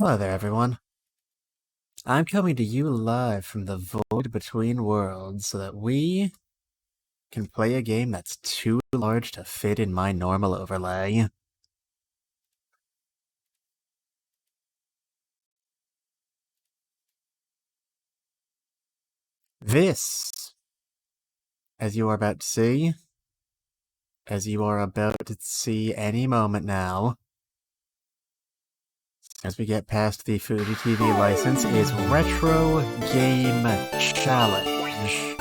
Hello there, everyone. I'm coming to you live from the void between worlds so that we can play a game that's too large to fit in my normal overlay. This, as you are about to see any moment now, as we get past the Fuji TV license, is Retro Game Challenge.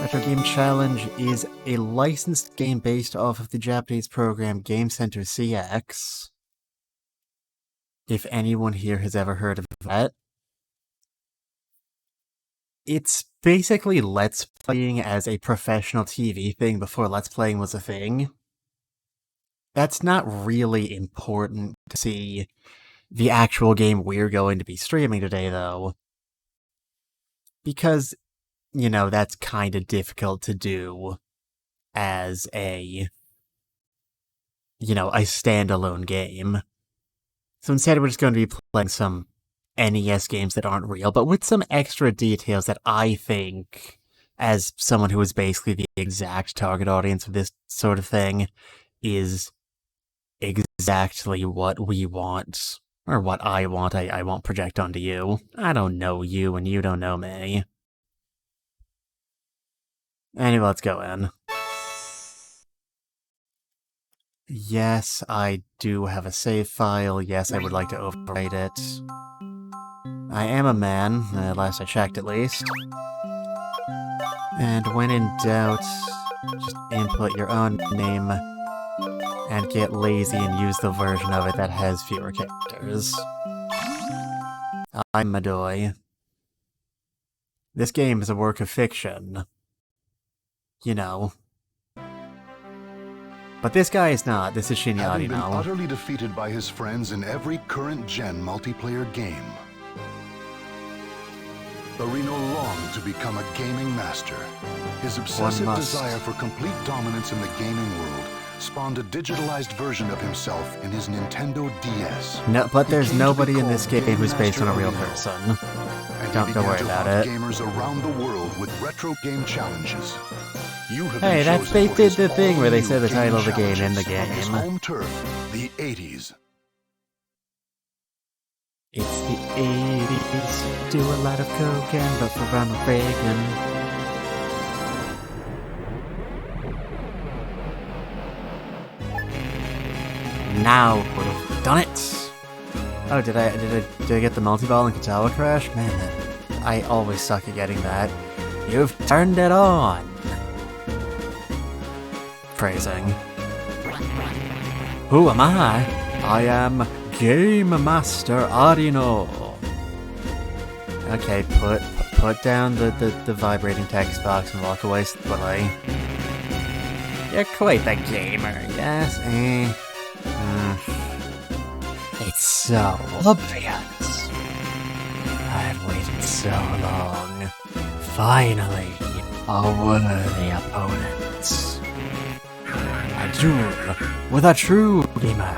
Retro Game Challenge is a licensed game based off of the Japanese program Game Center CX. If anyone here has ever heard of that. It's basically Let's Playing as a professional TV thing before Let's Playing was a thing. That's not really important to see the actual game we're going to be streaming today, though. Because, that's kind of difficult to do as a standalone game. So instead we're just going to be playing some NES games that aren't real, but with some extra details that I think, as someone who is basically the exact target audience of this sort of thing, is exactly what we want. Or what I want. I won't project onto you. I don't know you, and you don't know me. Anyway, let's go in. Yes, I do have a save file. Yes, I would like to overwrite it. I am a man, last I checked at least. And when in doubt, just input your own name and get lazy and use the version of it that has fewer characters. I'm Madoy. This game is a work of fiction. But this guy is not. This is Shinya Arino. Having been utterly defeated by his friends in every current-gen multiplayer game, Arino longed to become a gaming master. His obsessive desire for complete dominance in the gaming world spawned a digitalized version of himself in his Nintendo DS. No, but there's nobody in this game who's based on a real person. Don't worry about it. Gamers around the world with retro game challenges. Hey, they did the thing where they said the title of the game in the game. His home turf, the 80s. It's the 80s. Do a lot of coke and vote for Ronald Reagan. Now would have done it. Oh, did I get the multi-ball in Katawa Crash? Man, I always suck at getting that. You've turned it on. Phrasing. Who am I? I am Game Master Arino. Okay, put down the vibrating text box and walk away slowly. You're quite the gamer, yes? It's so obvious. I've waited so long. Finally, a worthy opponent. A duel with a true gamer.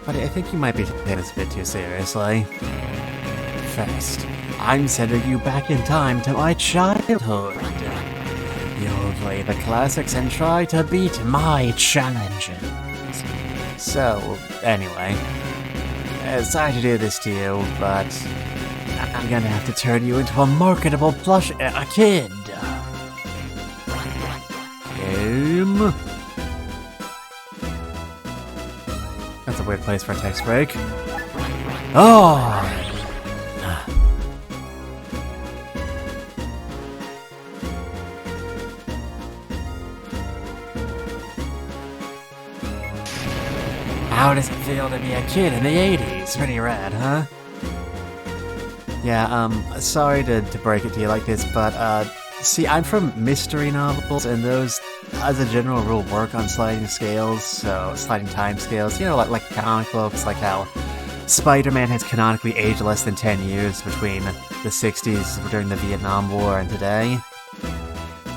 But I think you might be taking this a bit too seriously. First, I'm sending you back in time to my childhood. You'll play the classics and try to beat my challenges. So, anyway, sorry to do this to you, but I'm gonna have to turn you into a marketable plush a kid. Game. That's a weird place for a text break. Oh! How does it feel to be a kid in the 80s? Pretty rad, huh? Yeah, sorry to break it to you like this, but, see, I'm from mystery novels, and those, as a general rule, work on sliding scales, so sliding time scales, like comic books, like how Spider-Man has canonically aged less than 10 years between the 60s during the Vietnam War and today.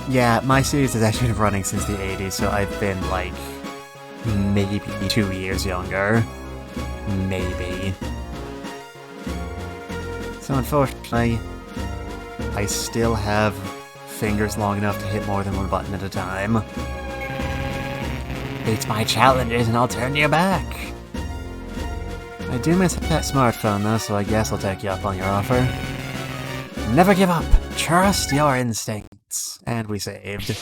Yeah, my series has actually been running since the 80s, so I've been, like, maybe 2 years younger. Maybe. So unfortunately, I still have fingers long enough to hit more than one button at a time. Beat my challenges and I'll turn you back. I do miss that smartphone though, so I guess I'll take you up on your offer. Never give up. Trust your instincts. And we saved.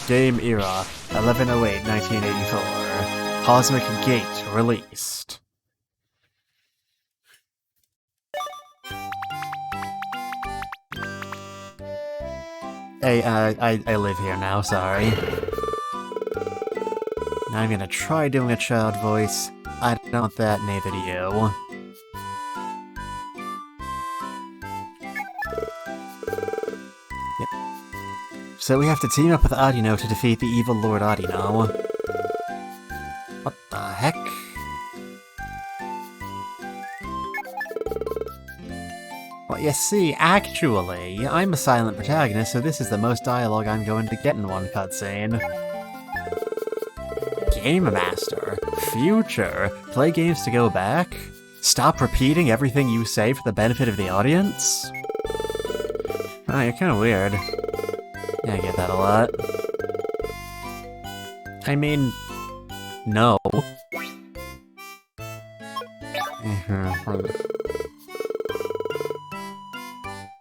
Game era, 11/08/1984. Cosmic Gate released. Hey, I live here now, sorry. Now I'm gonna try doing a child voice. I don't want that, neither do you. Yep. So we have to team up with Arino to defeat the evil Lord Arino. What the heck? Well, you see, actually, I'm a silent protagonist, so this is the most dialogue I'm going to get in one cutscene. Game Master. Future. Play games to go back? Stop repeating everything you say for the benefit of the audience? Oh, you're kinda weird. Yeah, I get that a lot. I mean... no.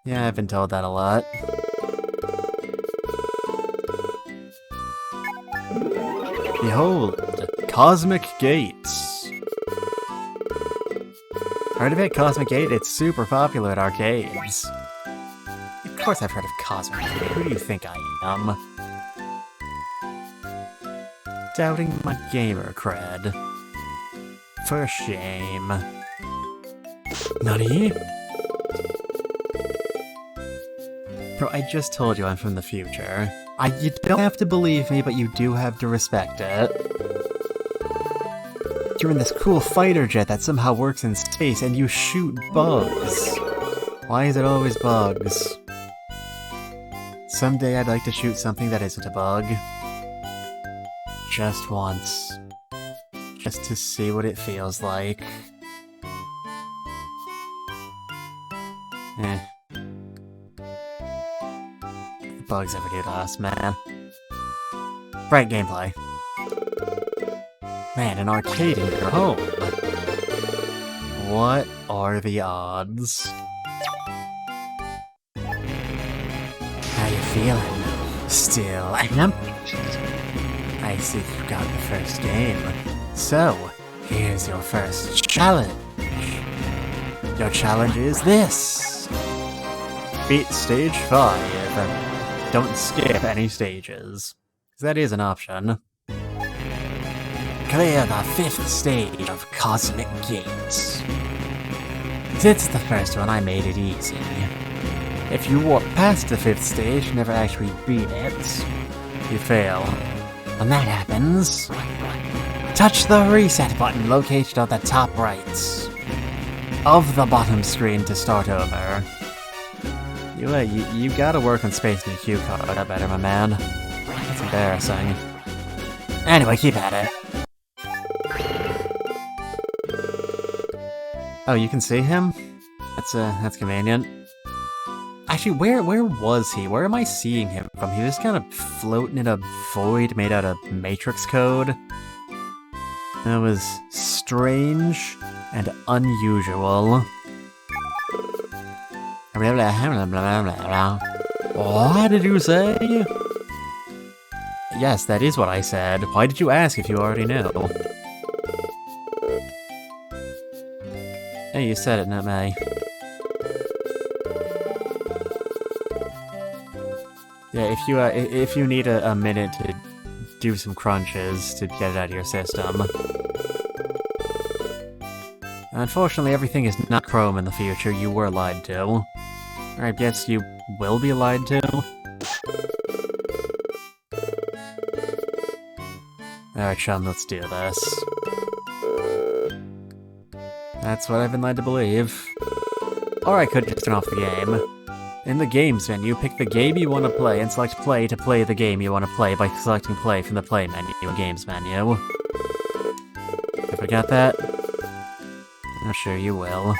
Yeah, I've been told that a lot. Behold, Cosmic Gates. Heard of it, Cosmic Gate? It's super popular at arcades. Of course I've heard of Cosmic Gate. Who do you think I am? Doubting my gamer cred. For shame. Nani? Bro, I just told you I'm from the future. You don't have to believe me, but you do have to respect it. You're in this cool fighter jet that somehow works in space, and you shoot bugs. Why is it always bugs? Someday I'd like to shoot something that isn't a bug. Just once. Just to see what it feels like. Eh. Bugs ever do to us, man. Bright gameplay. Man, an arcade in your home. What are the odds? How you feeling? Still amped? I see you got the first game. So, here's your first challenge. Your challenge is this. Beat stage 5. Don't skip any stages. Because that is an option. Clear the 5th stage of Cosmic Gates. Since the first one, I made it easy. If you walk past the 5th stage and never actually beat it, you fail. When that happens, touch the reset button located on the top right of the bottom screen to start over. You gotta work on spacing your cue card out better, my man. That's embarrassing. Anyway, keep at it. Oh, you can see him? That's convenient. Actually, where was he? Where am I seeing him from? He was kind of floating in a void made out of matrix code. That was strange and unusual. What did you say? Yes, that is what I said. Why did you ask if you already knew? Hey, you said it, not me. Yeah, if you need a minute to do some crunches to get it out of your system. Unfortunately, everything is not Chrome in the future. You were lied to. Or I guess you will be lied to. Alright, chum, let's do this. That's what I've been led to believe. Or I could just turn off the game. In the Games menu, pick the game you want to play and select Play to play the game you want to play by selecting Play from the Play menu in Games menu. Ever got that? I'm sure you will.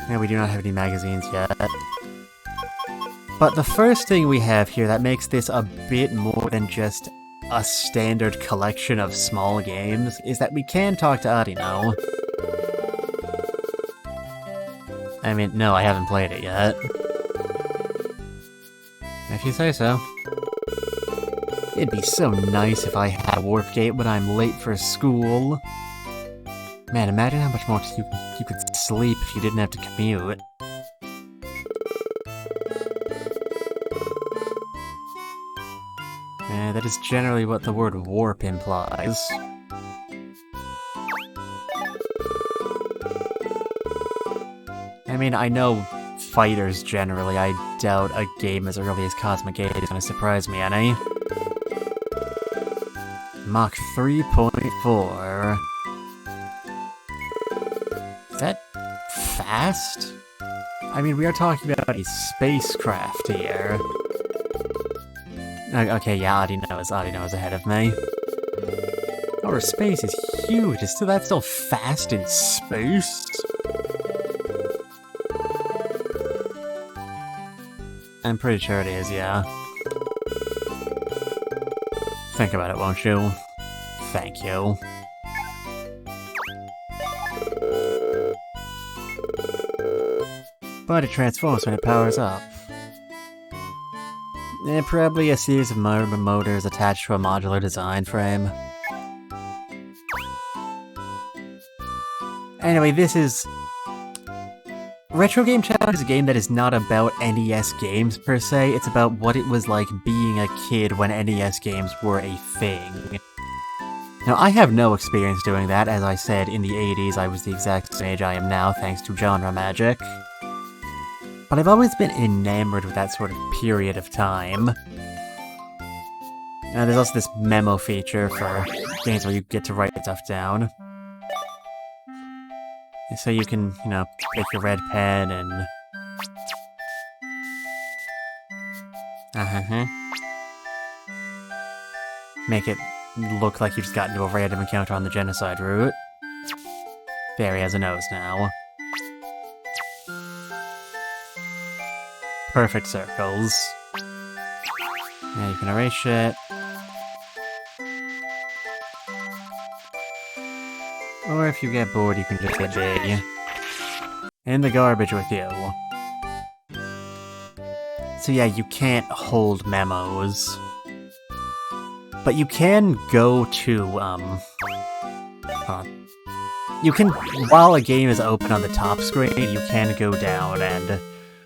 Yeah, we do not have any magazines yet. But the first thing we have here that makes this a bit more than just a standard collection of small games is that we can talk to Arino. I mean, no, I haven't played it yet. If you say so. It'd be so nice if I had a warp gate when I'm late for school. Man, imagine how much more you could sleep if you didn't have to commute. That is generally what the word warp implies. I mean, I know fighters generally. I doubt a game as early as Cosmic 8 is gonna surprise me any. Mach 3.4. Is that fast? I mean, we are talking about a spacecraft here. Okay, yeah, Arino is ahead of me. Outer space is huge. Is that still fast in space? I'm pretty sure it is, yeah. Think about it, won't you? Thank you. But it transforms when it powers up. Probably a series of motors attached to a modular design frame. Anyway, this is... Retro Game Challenge is a game that is not about NES games per se, it's about what it was like being a kid when NES games were a thing. Now, I have no experience doing that. As I said, in the 80s I was the exact same age I am now thanks to genre magic. But I've always been enamored with that sort of period of time. Now, there's also this memo feature for games where you get to write stuff down. So you can, you know, pick your red pen and... make it look like you just got into a random encounter on the genocide route. There, he has a nose now. Perfect circles. Now you can erase shit. Or if you get bored, you can just hit B. In the garbage with you. So yeah, you can't hold memos. But you can go to, you can, while a game is open on the top screen, you can go down and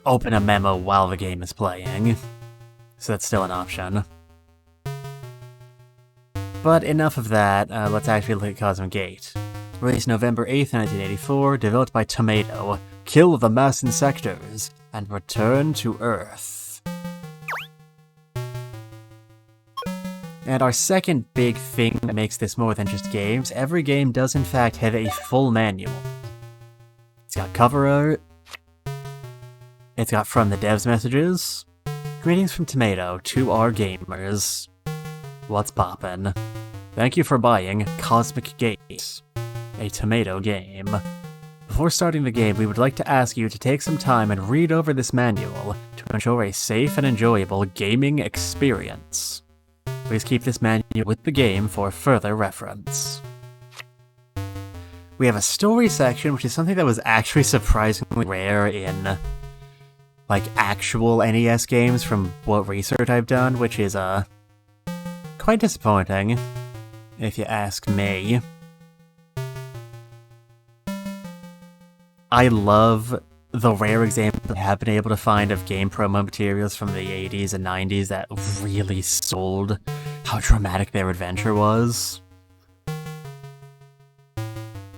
open a memo while the game is playing. So that's still an option. But enough of that, let's actually look at Cosmic Gate. Released November 8th, 1984, developed by Tomato. Kill the mass insectors, and return to Earth. And our second big thing that makes this more than just games, every game does in fact have a full manual. It's got cover art, it's got from the devs messages. Greetings from Tomato to our gamers. What's poppin'? Thank you for buying Cosmic Gate, a Tomato game. Before starting the game, we would like to ask you to take some time and read over this manual to ensure a safe and enjoyable gaming experience. Please keep this manual with the game for further reference. We have a story section, which is something that was actually surprisingly rare in, like, actual NES games from what research I've done, which is, quite disappointing, if you ask me. I love the rare examples I have been able to find of game promo materials from the 80s and 90s that really sold how dramatic their adventure was.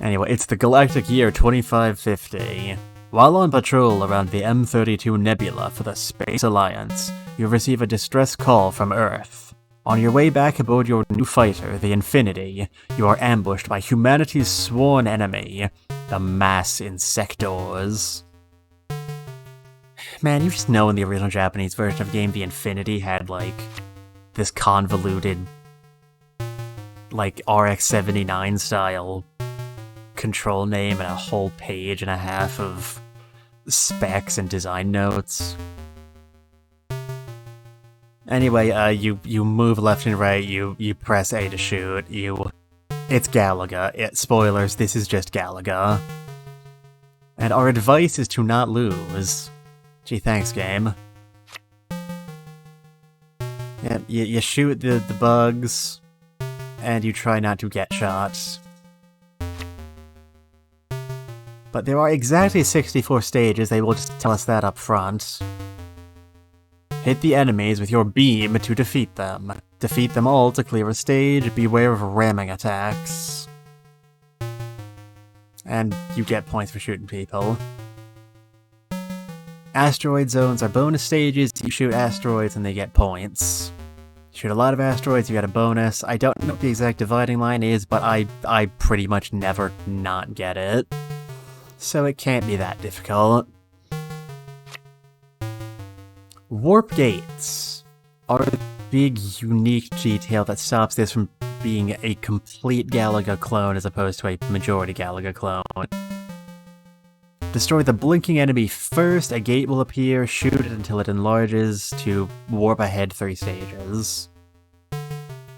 Anyway, it's the galactic year 2550. While on patrol around the M32 Nebula for the Space Alliance, you receive a distress call from Earth. On your way back aboard your new fighter, the Infinity, you are ambushed by humanity's sworn enemy, the mass insectors. Man, you just know in the original Japanese version of the game, the Infinity had, like, this convoluted, like, RX-79 style control name and a whole page and a half of specs and design notes. Anyway, you move left and right, you press A to shoot, it's Galaga. Spoilers, this is just Galaga. And our advice is to not lose. Gee, thanks, game. Yeah, you shoot the bugs, and you try not to get shot. But there are exactly 64 stages, they will just tell us that up front. Hit the enemies with your beam to defeat them. Defeat them all to clear a stage, beware of ramming attacks. And you get points for shooting people. Asteroid Zones are bonus stages, you shoot asteroids and they get points. Shoot a lot of asteroids, you get a bonus. I don't know what the exact dividing line is, but I pretty much never not get it. So it can't be that difficult. Warp gates are the big, unique detail that stops this from being a complete Galaga clone as opposed to a majority Galaga clone. Destroy the blinking enemy first, a gate will appear, shoot it until it enlarges to warp ahead 3 stages.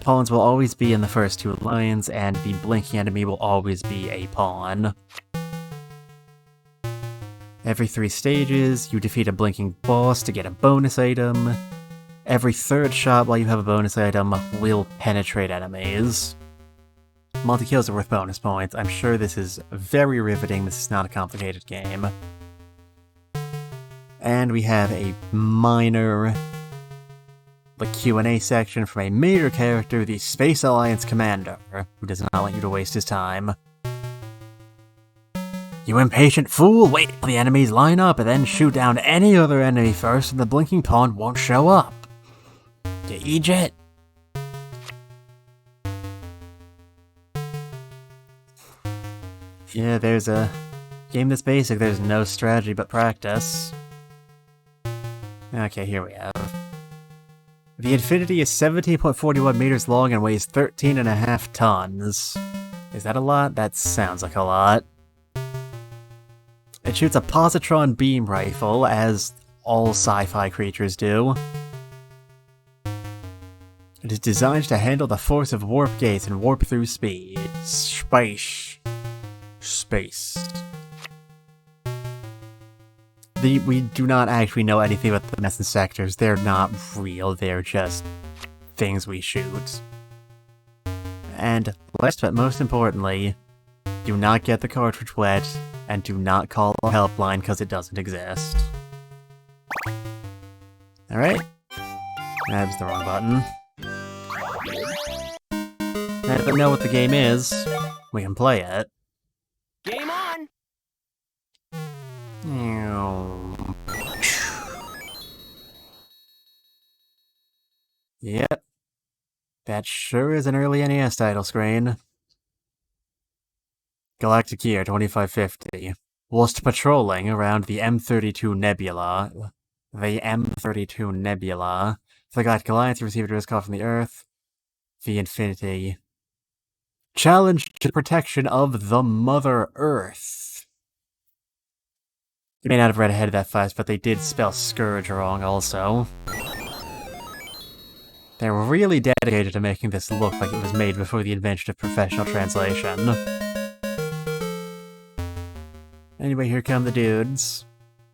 Pawns will always be in the first 2 lines, and the blinking enemy will always be a pawn. Every 3 stages, you defeat a blinking boss to get a bonus item. Every 3rd shot while you have a bonus item will penetrate enemies. Multi-kills are worth bonus points. I'm sure this is very riveting, this is not a complicated game. And we have a minor Q&A section from a major character, the Space Alliance Commander, who does not want you to waste his time. You impatient fool! Wait till the enemies line up and then shoot down any other enemy first and the blinking pawn won't show up. You idiot! Yeah, there's a game that's basic, there's no strategy but practice. Okay, here we have. The Infinity is 17.41 meters long and weighs 13.5 tons. Is that a lot? That sounds like a lot. It shoots a positron beam rifle, as all sci-fi creatures do. It is designed to handle the force of warp gates and warp through speed. Space. We do not actually know anything about the mass sectors. They're not real, they're just things we shoot. And last but most importantly, do not get the cartridge wet, and do not call a helpline because it doesn't exist. Alright. That was the wrong button. Now that we know what the game is, we can play it. Game on! Yep. That sure is an early NES title screen. Galactic Year 2550. Whilst patrolling around the M32 Nebula, the Galactic Alliance received a risk call from the Earth. The Infinity. Challenge to protection of the Mother Earth. You may not have read ahead of that fast, but they did spell Scourge wrong also. They're really dedicated to making this look like it was made before the invention of professional translation. Anyway, here come the dudes.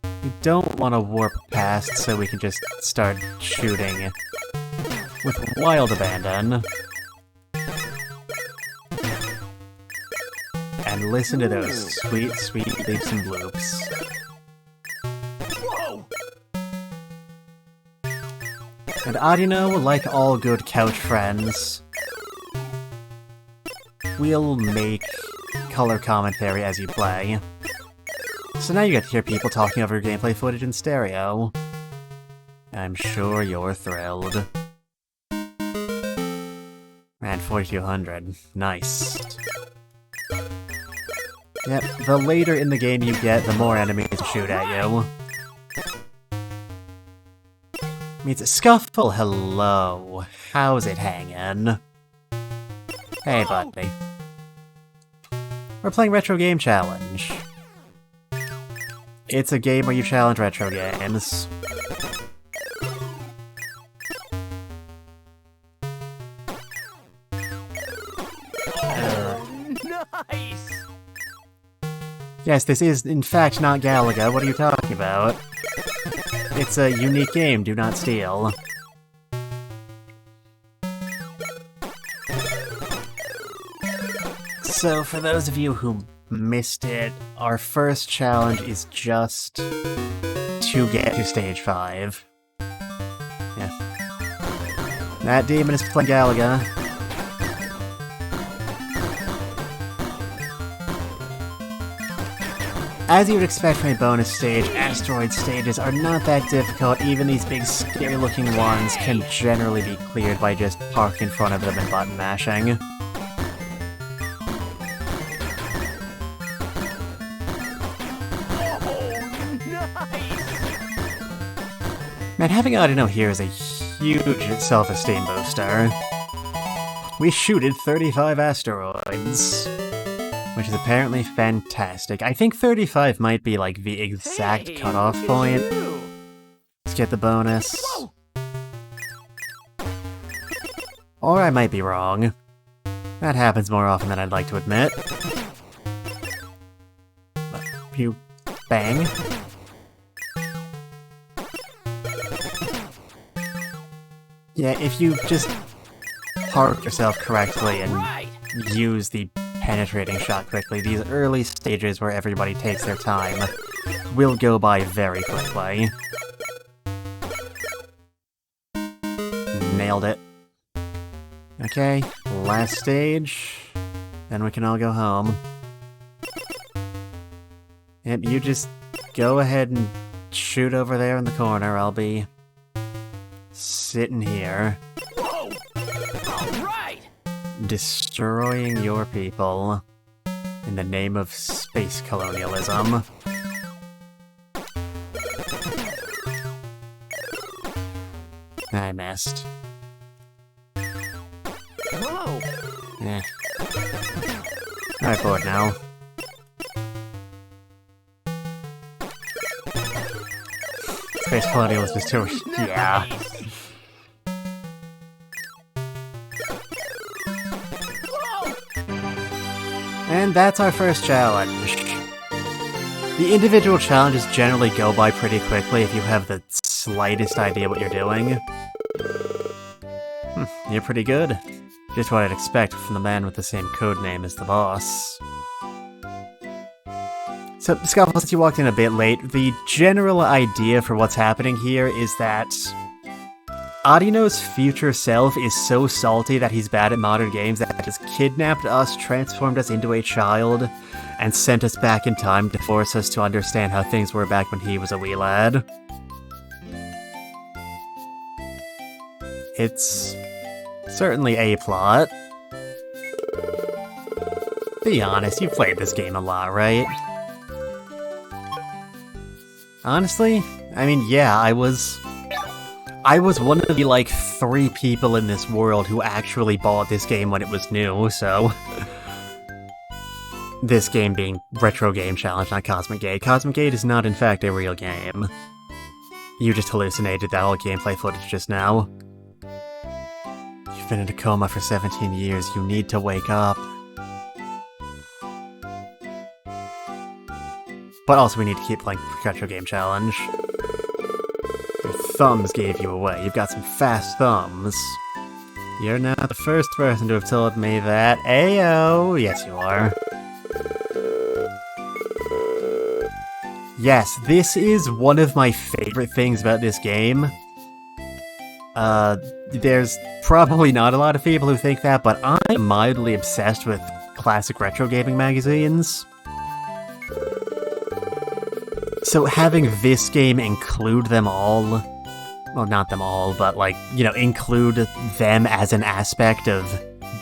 We don't want to warp past, so we can just start shooting with wild abandon. And listen to those sweet, sweet bleeps and bloops. Whoa! And Arino, like all good couch friends, we'll make color commentary as you play. So now you get to hear people talking over your gameplay footage in stereo. I'm sure you're thrilled. Man, 4200. Nice. Yep, the later in the game you get, the more enemies shoot at you. Meets a Scuffle, hello. How's it hanging? Hey, buddy. We're playing Retro Game Challenge. It's a game where you challenge retro games. Nice! Yes, this is, in fact, not Galaga. What are you talking about? It's a unique game, do not steal. So, for those of you who missed it, our first challenge is just to get to stage 5. Yeah. That demon is playing Galaga. As you would expect from a bonus stage, asteroid stages are not that difficult. Even these big scary looking ones can generally be cleared by just parking in front of them and button mashing. Man, having Arino here is a huge self-esteem booster. We shooted 35 asteroids, which is apparently fantastic. I think 35 might be like the exact cutoff point. Let's get the bonus. Whoa. Or I might be wrong. That happens more often than I'd like to admit. You bang. Yeah, if you just park yourself correctly and use the penetrating shot quickly, these early stages where everybody takes their time will go by very quickly. Nailed it. Okay, last stage. Then we can all go home. Yep, you just go ahead and shoot over there in the corner. I'll be sitting here. Whoa! All right! Destroying your people in the name of space colonialism. I missed. Whoa! Eh. I'm bored now. Space colonialism is too... yeah. And that's our first challenge. The individual challenges generally go by pretty quickly if you have the slightest idea what you're doing. You're pretty good. Just what I'd expect from the man with the same codename as the boss. So, Scuffle, since you walked in a bit late, the general idea for what's happening here is that Arino's future self is so salty that he's bad at modern games that he just kidnapped us, transformed us into a child, and sent us back in time to force us to understand how things were back when he was a wee lad. It's certainly a plot. Be honest, you've played this game a lot, right? Honestly, I mean, yeah, I was one of the, like, 3 people in this world who actually bought this game when it was new, so... This game being Retro Game Challenge, not Cosmic Gate. Cosmic Gate is not, in fact, a real game. You just hallucinated that old gameplay footage just now. You've been in a coma for 17 years, you need to wake up. But also we need to keep playing Retro Game Challenge. Your thumbs gave you away. You've got some fast thumbs. You're not the first person to have told me that. Ayo! Yes, you are. Yes, this is one of my favorite things about this game. There's probably not a lot of people who think that, but I'm mildly obsessed with classic retro gaming magazines. So having this game include them all, well, not them all, but, like, you know, include them as an aspect of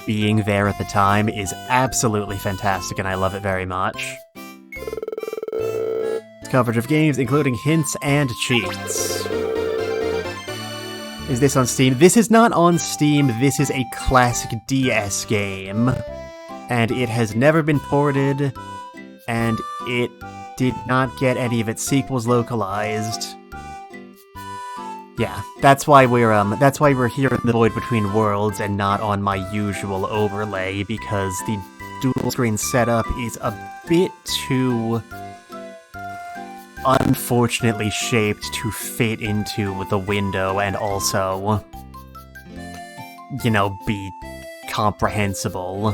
being there at the time is absolutely fantastic, and I love it very much. Coverage of games, including hints and cheats. Is this on Steam? This is not on Steam, this is a classic DS game. And it has never been ported, and it did not get any of its sequels localized. Yeah, that's why we're here in the Void Between Worlds and not on my usual overlay, because the dual screen setup is a bit too unfortunately shaped to fit into the window and also, you know, be comprehensible.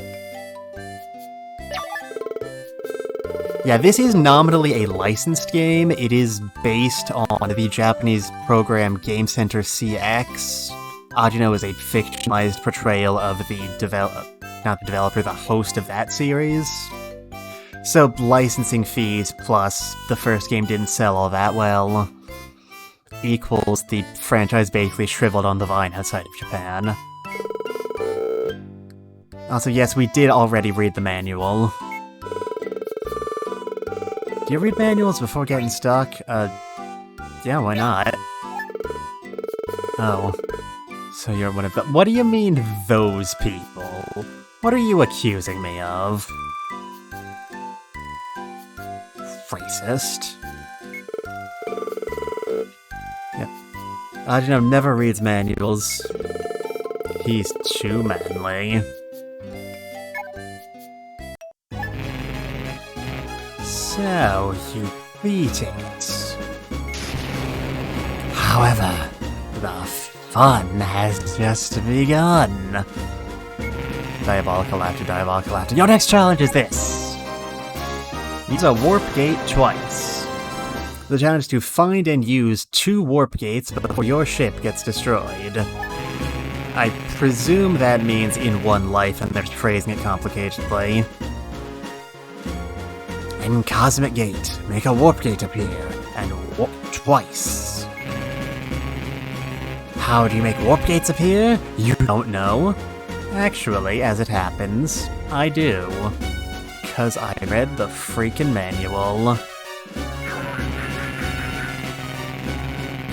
Yeah, this is nominally a licensed game. It is based on the Japanese program Game Center CX. Arino is a fictionalized portrayal of the the host of that series. So licensing fees plus the first game didn't sell all that well equals the franchise basically shriveled on the vine outside of Japan. Also, yes, we did already read the manual. Do you read manuals before getting stuck? Yeah, why not? Oh. So you're one of the— What do you mean, those people? What are you accusing me of? Racist. Yep. Arino never reads manuals. He's too manly. So, you beat it. However, the fun has just begun. Diabolical laughter, diabolical laughter. Your next challenge is this. Use a warp gate twice. The challenge is to find and use 2 warp gates before your ship gets destroyed. I presume that means in one life, and they're phrasing it complicatedly. In Cosmic Gate, make a warp gate appear, and warp twice. How do you make warp gates appear? You don't know? Actually, as it happens, I do. 'Cause I read the freaking manual.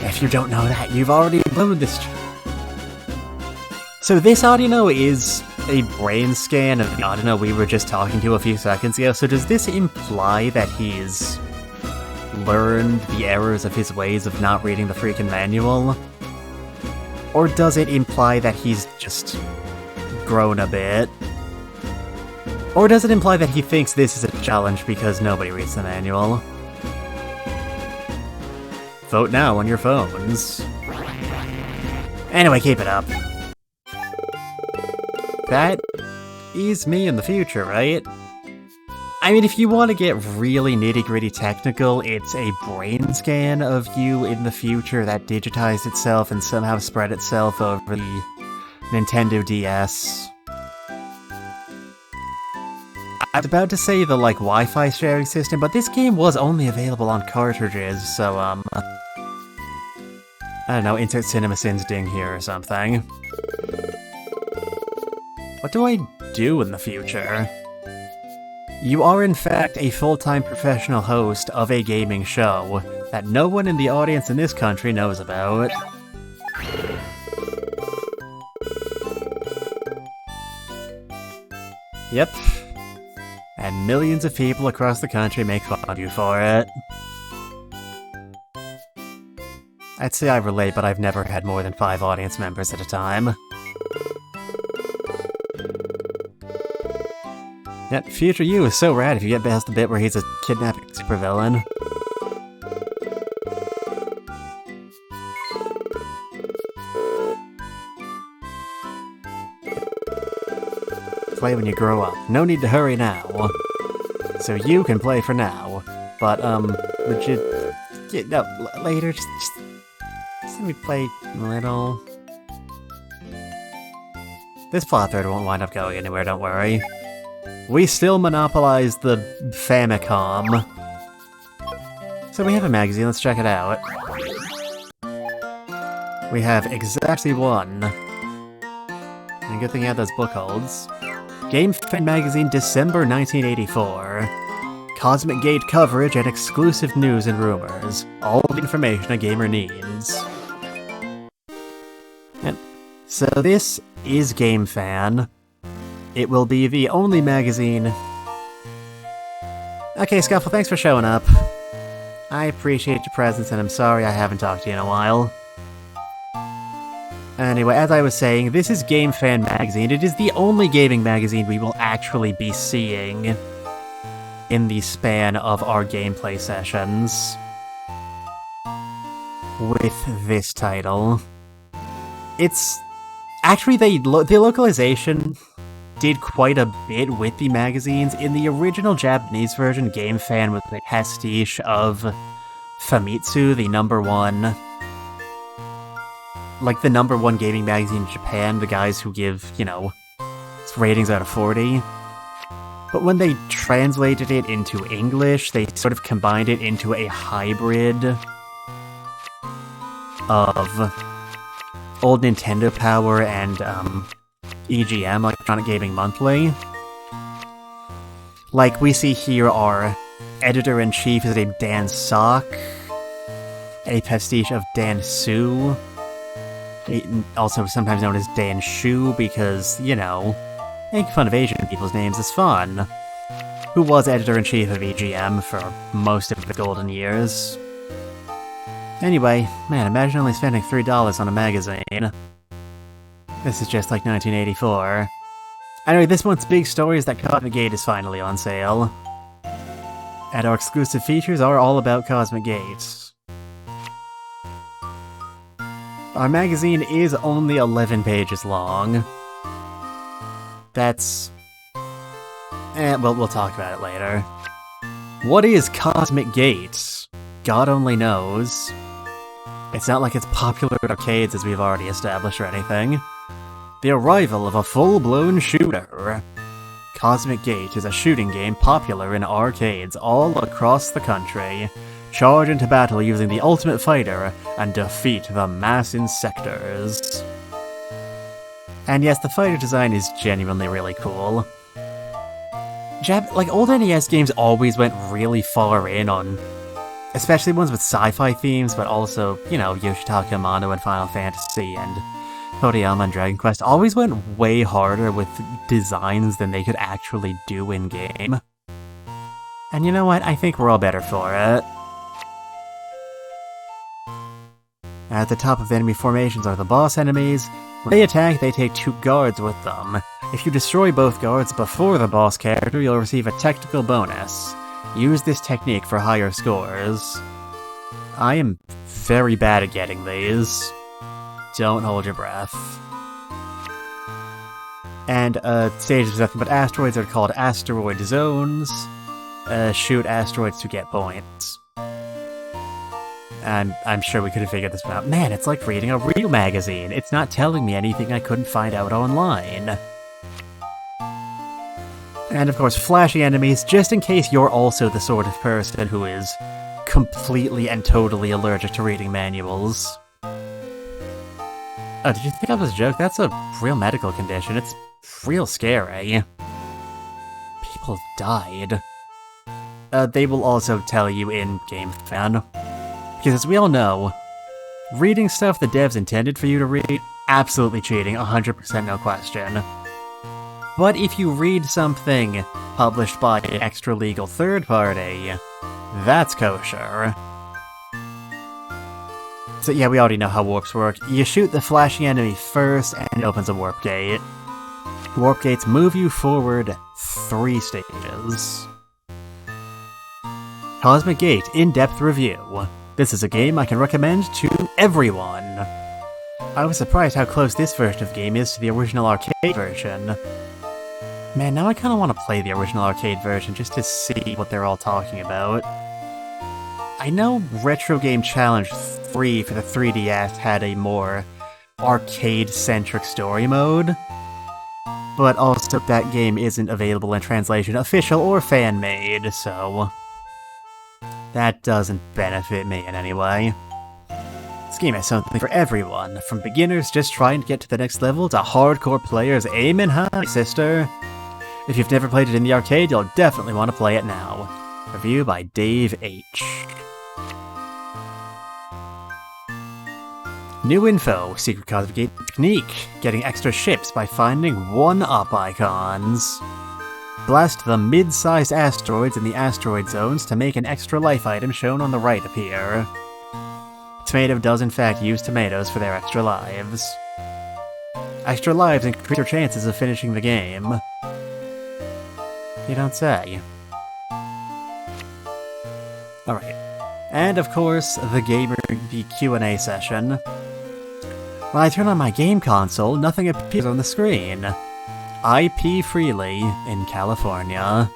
If you don't know that, you've already blown this. So this Arino is a brain scan of the Arino we were just talking to a few seconds ago, so does this imply that he's learned the errors of his ways of not reading the freaking manual? Or does it imply that he's just grown a bit? Or does it imply that he thinks this is a challenge because nobody reads the manual? Vote now on your phones. Anyway, keep it up. That is me in the future, right? I mean, if you want to get really nitty-gritty technical, it's a brain scan of you in the future that digitized itself and somehow spread itself over the Nintendo DS. I was about to say the, Wi-Fi sharing system, but this game was only available on cartridges, so, I don't know, insert CinemaSins ding here or something. What do I do in the future? You are in fact a full-time professional host of a gaming show that no one in the audience in this country knows about. Yep. And millions of people across the country make fun of you for it. I'd say I relate, but I've never had more than 5 audience members at a time. Yep, future you is so rad if you get past the bit where he's a kidnapping supervillain. Play when you grow up. No need to hurry now. So you can play for now. But, legit... Yeah, no, later, just let me play a little... This plot thread won't wind up going anywhere, don't worry. We still monopolize the Famicom. So we have a magazine, let's check it out. We have exactly one. And good thing you have those book holds. Game Fan Magazine, December 1984. Cosmic Gate coverage and exclusive news and rumors. All the information a gamer needs. And so this is Game Fan. It will be the only magazine... Okay, Scuffle, thanks for showing up. I appreciate your presence, and I'm sorry I haven't talked to you in a while. Anyway, as I was saying, this is Game Fan Magazine. It is the only gaming magazine we will actually be seeing in the span of our gameplay sessions with this title. It's... Actually, the localization did quite a bit with the magazines. In the original Japanese version, Game Fan was a pastiche of Famitsu, the number one... Like, the number one gaming magazine in Japan, the guys who give, you know, ratings out of 40. But when they translated it into English, they sort of combined it into a hybrid of old Nintendo Power and EGM, Electronic Gaming Monthly. Like, we see here our editor-in-chief is named Dan Sock, a pastiche of Dan Su, also sometimes known as Dan Shu because, you know, making fun of Asian people's names is fun. Who was editor-in-chief of EGM for most of the golden years. Anyway, man, imagine only spending $3 on a magazine. This is just like 1984. Anyway, this month's big story is that Cosmic Gate is finally on sale. And our exclusive features are all about Cosmic Gate. Our magazine is only 11 pages long. That's... well, we'll talk about it later. What is Cosmic Gate? God only knows. It's not like it's popular at arcades as we've already established or anything. The arrival of a full-blown shooter. Cosmic Gate is a shooting game popular in arcades all across the country. Charge into battle using the Ultimate Fighter and defeat the mass insectors. And yes, the fighter design is genuinely really cool. Like, old NES games always went really far in on... especially ones with sci-fi themes, but also, you know, Yoshitaka Amano and Final Fantasy and Toriyama and Dragon Quest always went way harder with designs than they could actually do in-game. And you know what? I think we're all better for it. At the top of the enemy formations are the boss enemies. When they attack, they take 2 guards with them. If you destroy both guards before the boss character, you'll receive a technical bonus. Use this technique for higher scores. I am very bad at getting these. Don't hold your breath. And stages with nothing but asteroids are called Asteroid Zones. Shoot asteroids to get points. I'm sure we could have figured this one out. Man, it's like reading a real magazine. It's not telling me anything I couldn't find out online. And of course, flashy enemies, just in case you're also the sort of person who is completely and totally allergic to reading manuals. Oh, did you think that was a joke? That's a real medical condition. It's real scary. People have died. They will also tell you in Game Fan. Because as we all know, reading stuff the devs intended for you to read, absolutely cheating, 100% no question. But if you read something published by an extra-legal third party, that's kosher. So yeah, we already know how warps work. You shoot the flashy enemy first, and it opens a warp gate. Warp gates move you forward 3 stages. Cosmic Gate In-Depth Review. This is a game I can recommend to everyone. I was surprised how close this version of the game is to the original arcade version. Man, now I kinda want to play the original arcade version just to see what they're all talking about. I know Retro Game Challenge 3 for the 3DS had a more arcade-centric story mode, but also that game isn't available in translation, official or fan-made, so that doesn't benefit me in any way. This game has something for everyone, from beginners just trying to get to the next level to hardcore players aiming high, sister. If you've never played it in the arcade, you'll definitely want to play it now. Review by Dave H. New info, Secret Cosmic Gate technique, getting extra ships by finding 1-up icons. Blast the mid-sized asteroids in the asteroid zones to make an extra life item shown on the right appear. Tomato does in fact use tomatoes for their extra lives. Extra lives increase your chances of finishing the game. You don't say. Alright. And of course, the Q&A session. When I turn on my game console, nothing appears on the screen. IP freely in California.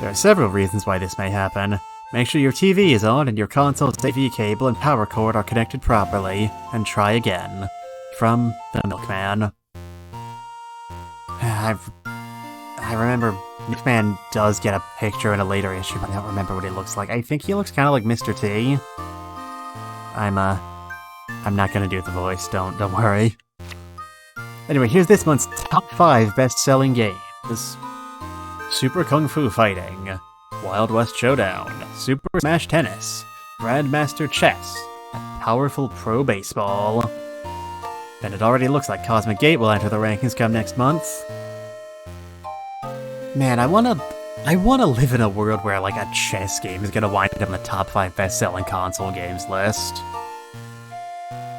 There are several reasons why this may happen. Make sure your TV is on and your console's AV cable and power cord are connected properly, and try again. From the Milkman. I remember Milkman does get a picture in a later issue, but I don't remember what he looks like. I think he looks kind of like Mr. T. I'm not gonna do the voice, don't worry. Anyway, here's this month's top 5 best-selling games. Super Kung Fu Fighting, Wild West Showdown, Super Smash Tennis, Grandmaster Chess, and Powerful Pro Baseball. And it already looks like Cosmic Gate will enter the rankings come next month. Man, I wanna live in a world where, like, a chess game is gonna wind up in the top 5 best-selling console games list.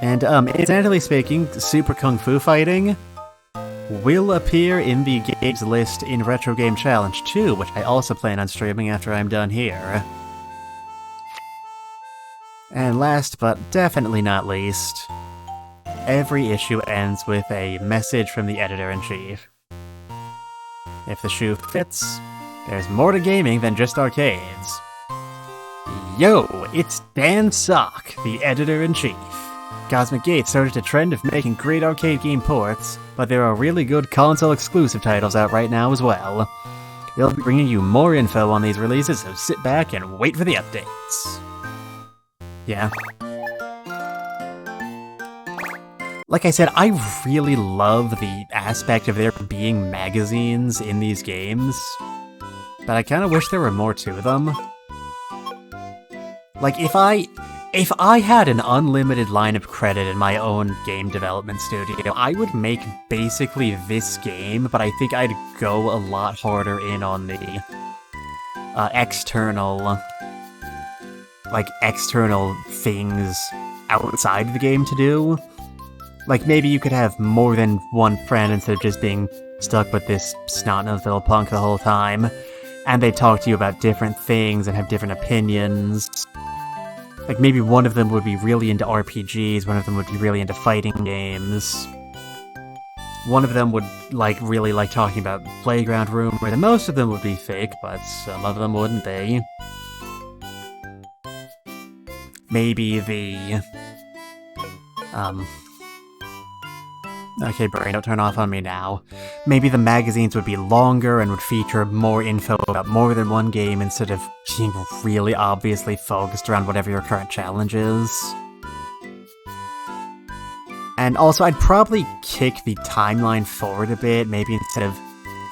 And, incidentally speaking, Super Kung Fu Fighting will appear in the games list in Retro Game Challenge 2, which I also plan on streaming after I'm done here. And last but definitely not least, every issue ends with a message from the editor-in-chief. If the shoe fits, there's more to gaming than just arcades. Yo, it's Dan Sock, the editor-in-chief. Cosmic Gate started a trend of making great arcade game ports, but there are really good console-exclusive titles out right now as well. We'll be bringing you more info on these releases, so sit back and wait for the updates. Yeah. Like I said, I really love the aspect of there being magazines in these games, but I kind of wish there were more to them. Like, if I had an unlimited line of credit in my own game development studio, I would make basically this game, but I think I'd go a lot harder in on the external things outside the game to do. Like, maybe you could have more than one friend instead of just being stuck with this snot-nosed little punk the whole time, and they talk to you about different things and have different opinions. Like, maybe one of them would be really into RPGs, one of them would be really into fighting games. One of them would, really like talking about playground rumors, and most of them would be fake, but some of them wouldn't be. Maybe the... Okay, brain, don't turn off on me now. Maybe the magazines would be longer and would feature more info about more than one game instead of being really obviously focused around whatever your current challenge is. And also, I'd probably kick the timeline forward a bit. Maybe instead of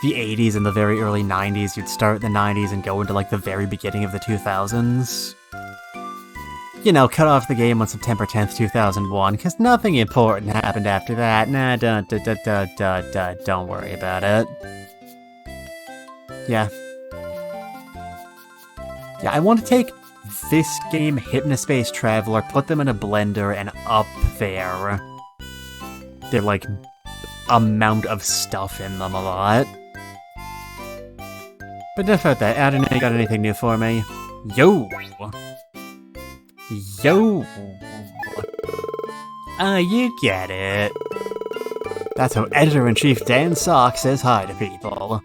the 80s and the very early 90s, you'd start in the 90s and go into, the very beginning of the 2000s. You know, cut off the game on September 10th, 2001, because nothing important happened after that. Nah, don't worry about it. Yeah. Yeah, I want to take this game, Hypnospace Traveler, put them in a blender, and up their amount of stuff in them a lot. But enough about that. Adam, you got anything new for me? Yo! You get it. That's how Editor-in-Chief Dan Sock says hi to people.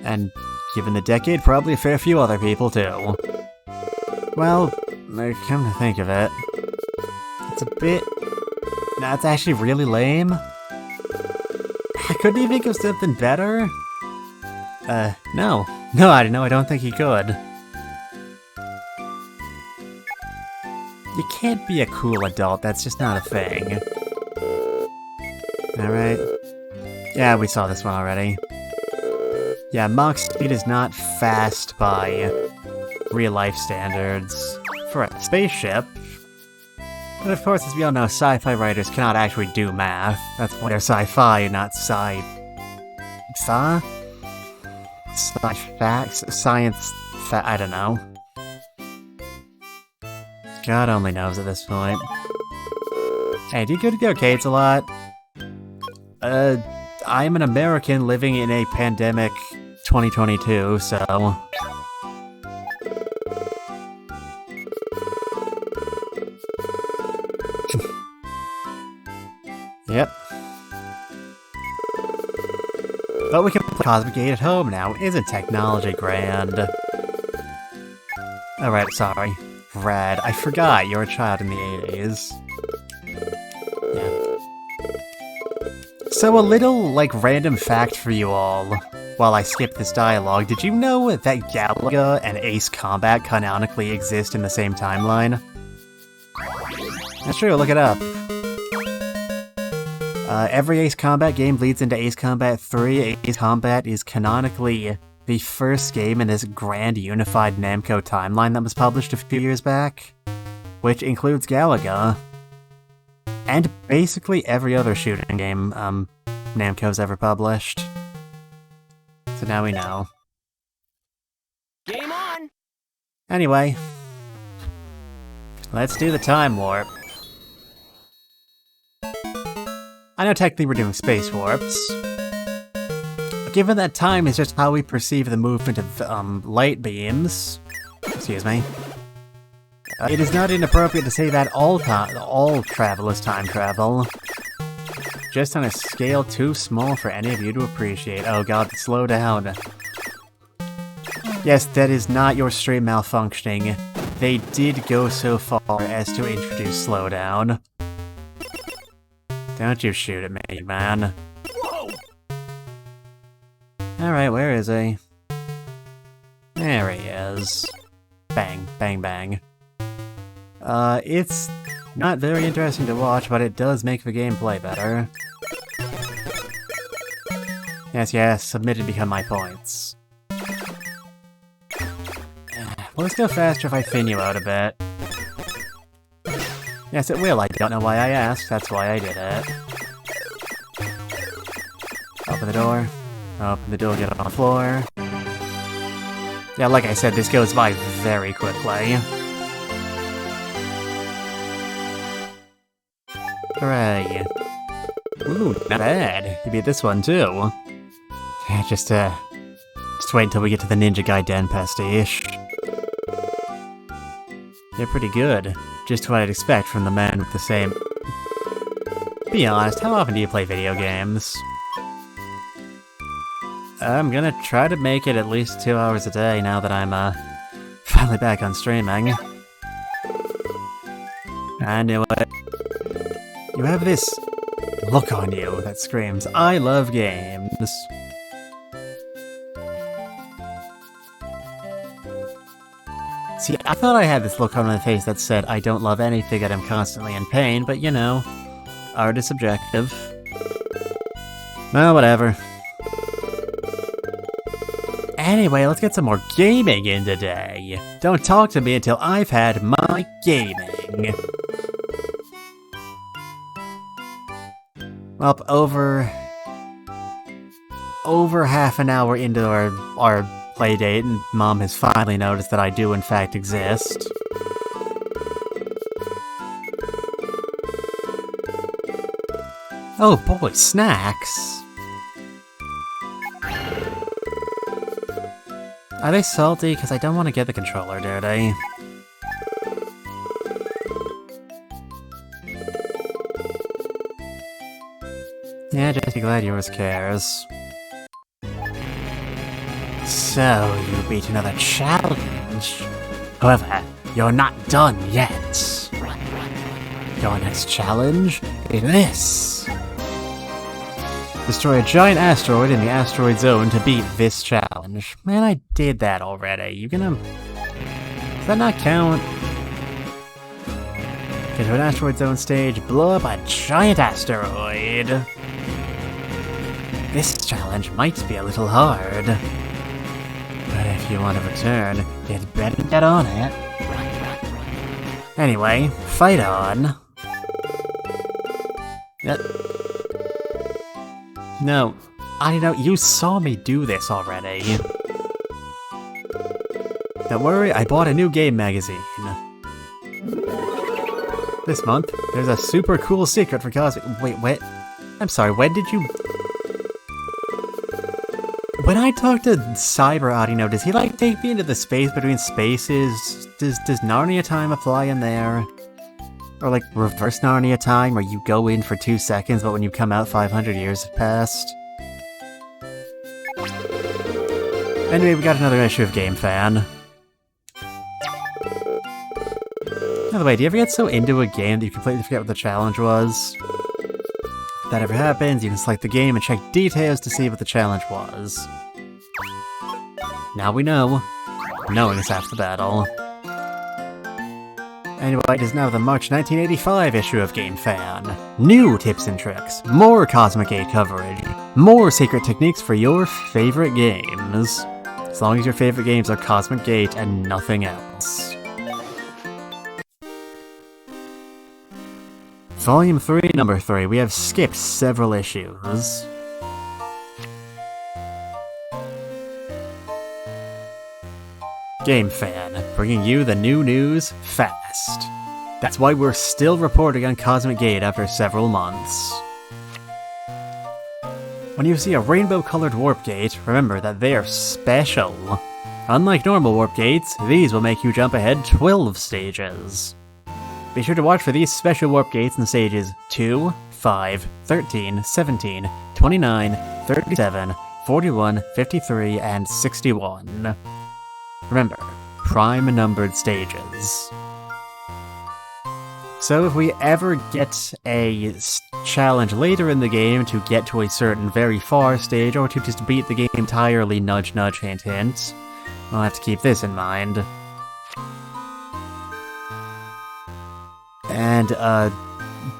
And given the decade, probably a fair few other people too. Well, come to think of it, it's a bit... Nah, it's actually really lame. Couldn't he think of something better? No. No, I don't think he could. You can't be a cool adult, that's just not a thing. Alright. Yeah, we saw this one already. Yeah, Mach speed is not fast by real-life standards for a spaceship. But of course, as we all know, sci-fi writers cannot actually do math. That's why they're sci-fi, not science, I don't know. God only knows at this point. Hey, do you go to the arcades a lot? I'm an American living in a pandemic 2022, so... Yep. But we can play Cosmic Gate at home now. Isn't technology grand? Oh, right, sorry. Red. I forgot you're a child in the 80s. Yeah. So a little, random fact for you all, while I skip this dialogue. Did you know that Galaga and Ace Combat canonically exist in the same timeline? That's true, look it up. Every Ace Combat game leads into Ace Combat 3. Ace Combat is canonically the first game in this grand unified Namco timeline that was published a few years back, which includes Galaga, and basically every other shooting game Namco's ever published. So now we know. Game on! Anyway, let's do the time warp. I know technically we're doing space warps. Given that time is just how we perceive the movement of light beams, excuse me, it is not inappropriate to say that all travel is time travel. Just on a scale too small for any of you to appreciate. Oh god, slow down. Yes, that is not your stream malfunctioning. They did go so far as to introduce slowdown. Don't you shoot at me, man. Whoa! Alright, where is he? There he is. Bang, bang, bang. It's not very interesting to watch, but it does make the gameplay better. Yes, yes, submit and become my points. Will this go faster if I thin you out a bit? Yes, it will. I don't know why I asked. That's why I did it. Open the door. Open the door, get on the floor. Yeah, like I said, this goes by very quickly. Hooray. Ooh, not bad. You beat this one, too. Yeah, just wait until we get to the Ninja Gaiden pastiche. They're pretty good. Just what I'd expect from the man with the same... Be honest, how often do you play video games? I'm gonna try to make it at least 2 hours a day now that I'm, finally back on streaming. I knew it. You have this look on you that screams, I love games. See, I thought I had this look on my face that said, I don't love anything, that I'm constantly in pain, but you know, art is subjective. Well, whatever. Anyway, let's get some more gaming in today. Don't talk to me until I've had my gaming. Well, over half an hour into our playdate, and Mom has finally noticed that I do in fact exist. Oh boy, snacks! Are they salty? Because I don't want to get the controller dirty. Yeah, just be glad yours cares. So, you beat another challenge. However, you're not done yet. Your next challenge is this. Destroy a giant asteroid in the Asteroid Zone to beat this challenge. Man, I did that already. You gonna... Does that not count? Get to an Asteroid Zone stage, blow up a giant asteroid. This challenge might be a little hard. But if you want to return, you'd better get on it. Anyway, fight on. No, I know, you saw me do this already. Don't worry, I bought a new game magazine. This month, there's a super cool secret for Cosmic— Wait, what? I'm sorry, when did you— When I talk to Cyber Arino, does he like take me into the space between spaces? Does Narnia time apply in there? Or like reverse Narnia time, where you go in for 2 seconds, but when you come out 500 years have passed? Anyway, we got another issue of Game Fan. By the way, do you ever get so into a game that you completely forget what the challenge was? If that ever happens, you can select the game and check details to see what the challenge was. Now we know. Knowing is half the battle. Anyway, it is now the March 1985 issue of Game Fan. New tips and tricks, more Cosmic Gate coverage, more secret techniques for your favorite games. As long as your favorite games are Cosmic Gate and nothing else. Volume 3, Number 3, we have skipped several issues. Game Fan, bringing you the new news fast. That's why we're still reporting on Cosmic Gate after several months. When you see a rainbow-colored warp gate, remember that they are special. Unlike normal warp gates, these will make you jump ahead 12 stages. Be sure to watch for these special warp gates in stages 2, 5, 13, 17, 29, 37, 41, 53, and 61. Remember, prime-numbered stages. So if we ever get a challenge later in the game to get to a certain very far stage, or to just beat the game entirely, nudge nudge, hint hint, we'll have to keep this in mind. And,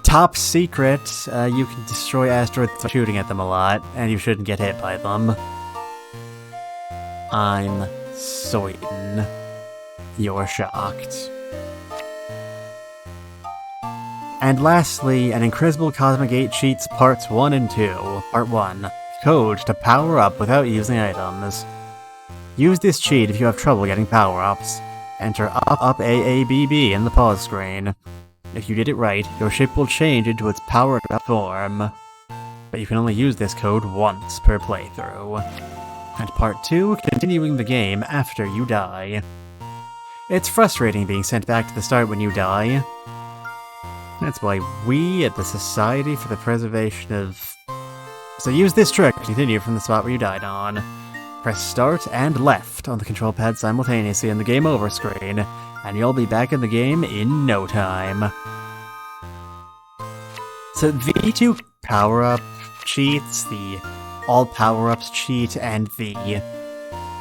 top secret, you can destroy asteroids by shooting at them a lot, and you shouldn't get hit by them. I'm certain you're shocked. And lastly, an Incredible Cosmic Gate Cheats Parts 1 and 2. Part 1. Code to power up without using items. Use this cheat if you have trouble getting power-ups. Enter up AABB in the pause screen. If you did it right, your ship will change into its powered-up form. But you can only use this code once per playthrough. And Part 2, continuing the game after you die. It's frustrating being sent back to the start when you die. That's why we at the Society for the Preservation of... So use this trick to continue from the spot where you died on. Press start and left on the control pad simultaneously on the game over screen, and you'll be back in the game in no time. So the two power-up cheats, the all power-ups cheat and the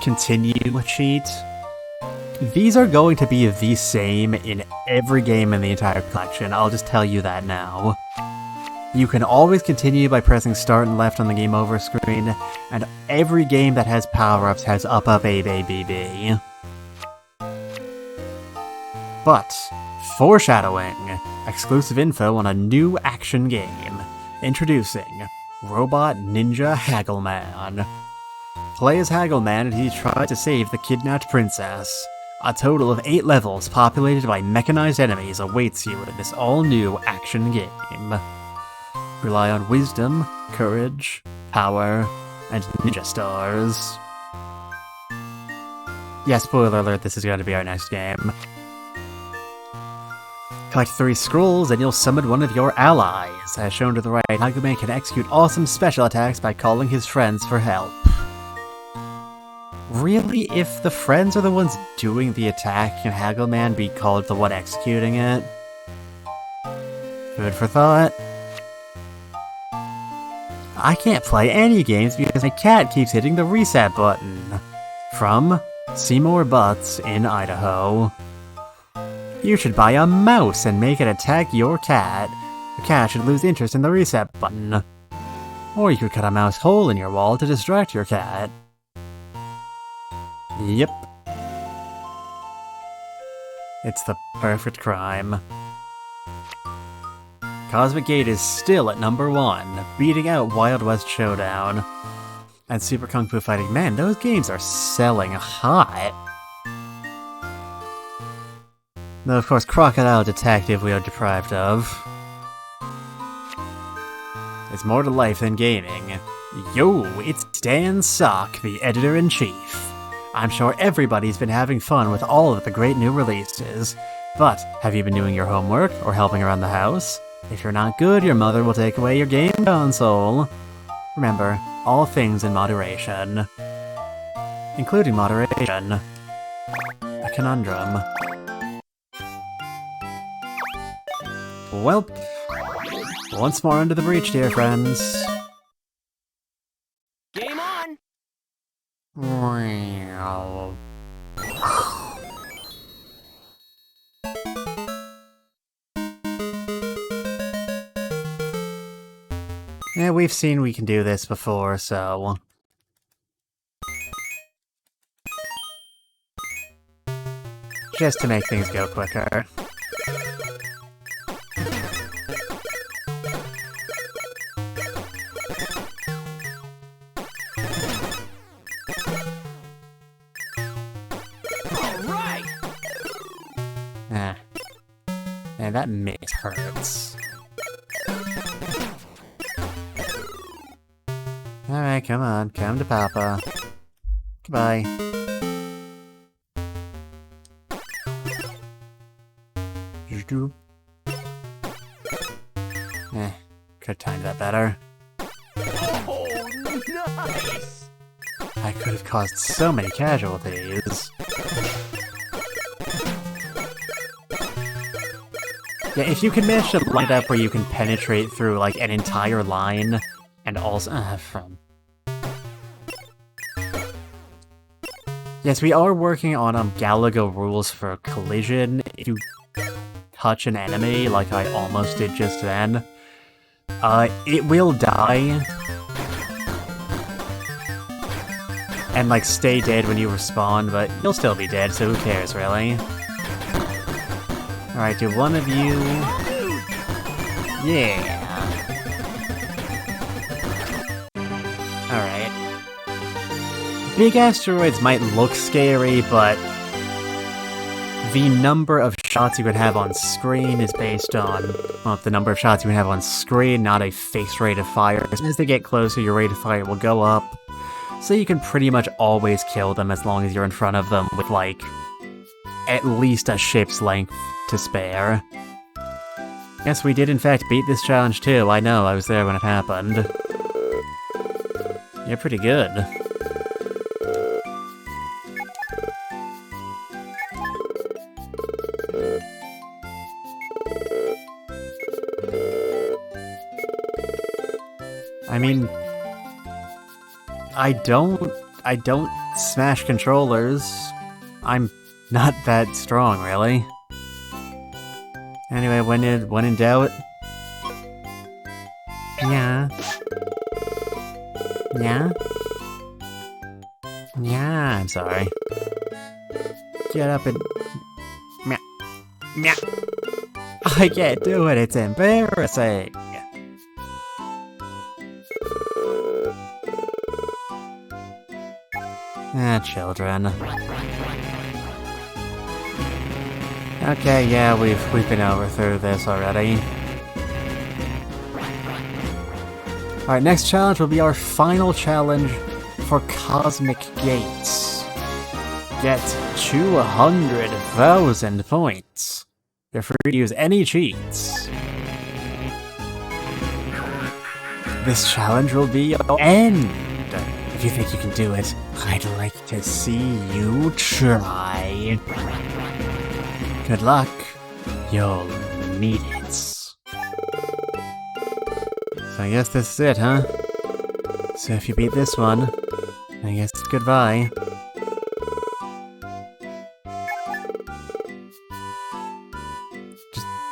continue cheat, these are going to be the same in every game in the entire collection, I'll just tell you that now. You can always continue by pressing start and left on the game over screen, and every game that has power-ups has up A, B, B, B. But, foreshadowing, exclusive info on a new action game. Introducing Robot Ninja Haggleman. Play as Haggleman and he tries to save the kidnapped princess. A total of 8 levels populated by mechanized enemies awaits you in this all-new action game. Rely on wisdom, courage, power, and ninja stars. Yeah, spoiler alert, this is going to be our next game. Collect 3 scrolls and you'll summon one of your allies. As shown to the right, Haggleman can execute awesome special attacks by calling his friends for help. Really, if the friends are the ones doing the attack, can Haggleman be called the one executing it? Food for thought. I can't play any games because my cat keeps hitting the reset button. From Seymour Butts in Idaho. You should buy a mouse and make it attack your cat. The cat should lose interest in the reset button. Or you could cut a mouse hole in your wall to distract your cat. Yep. It's the perfect crime. Cosmic Gate is still at number 1, beating out Wild West Showdown. And Super Kung Fu Fighting. Man, those games are selling hot. Though, of course, Crocodile Detective we are deprived of. It's more to life than gaming. Yo, it's Dan Sock, the Editor-in-Chief. I'm sure everybody's been having fun with all of the great new releases. But, have you been doing your homework or helping around the house? If you're not good, your mother will take away your game console. Remember, all things in moderation. Including moderation. A conundrum. Welp. Once more under the breach, dear friends. Game on! Yeah, we've seen we can do this before, so... just to make things go quicker. Alright! Man, that miss hurts. Alright, come on, come to Papa. Goodbye. Could've timed that better. Oh, nice! I could have caused so many casualties. Yeah, if you can manage to line it up where you can penetrate through, like, an entire line, and also... Yes, we are working on Galaga rules for collision. If you touch an enemy, like I almost did just then, it will die. And, like, stay dead when you respawn, but you'll still be dead, so who cares, really? Alright, do one of you... Yeah. Alright. Big asteroids might look scary, but the number of shots you can have on screen is based on, well, the number of shots you can have on screen, not a fixed rate of fire. As they get closer, your rate of fire will go up. So you can pretty much always kill them as long as you're in front of them with, like, at least a ship's length to spare. Yes, we did in fact beat this challenge too. I know, I was there when it happened. You're pretty good. I mean... I don't smash controllers. I'm not that strong, really. Anyway, when in doubt... Yeah. Yeah? Yeah, I'm sorry. Get up and... Meow. Meow. I can't do it, it's embarrassing. Ah, children. Okay, yeah, we've been through this already. Alright, next challenge will be our final challenge for Cosmic Gates. Get 200,000 points. You're free to use any cheats. This challenge will be your end. If you think you can do it, I'd like to see you try. Good luck. You'll need it. So I guess this is it, huh? So if you beat this one, I guess goodbye.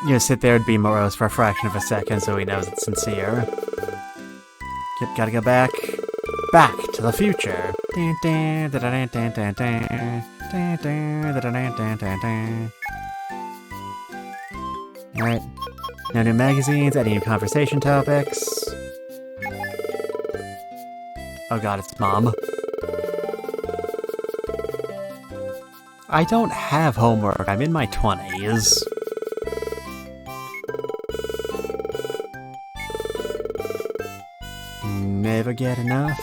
Just, sit there and be morose for a fraction of a second so he knows it's sincere. Gotta go back to the future. Alright. No new magazines, any new conversation topics. Oh god, it's Mom. I don't have homework, I'm in my 20s. Never get enough.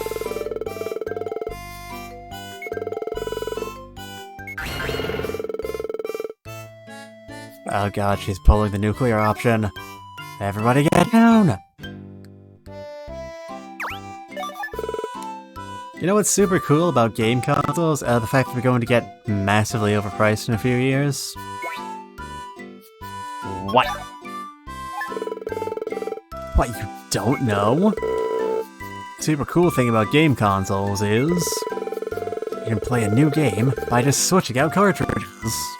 Oh god, she's pulling the nuclear option. Everybody get down! You know what's super cool about game consoles? The fact that they're going to get massively overpriced in a few years. What? What, you don't know? Super cool thing about game consoles is you can play a new game by just switching out cartridges.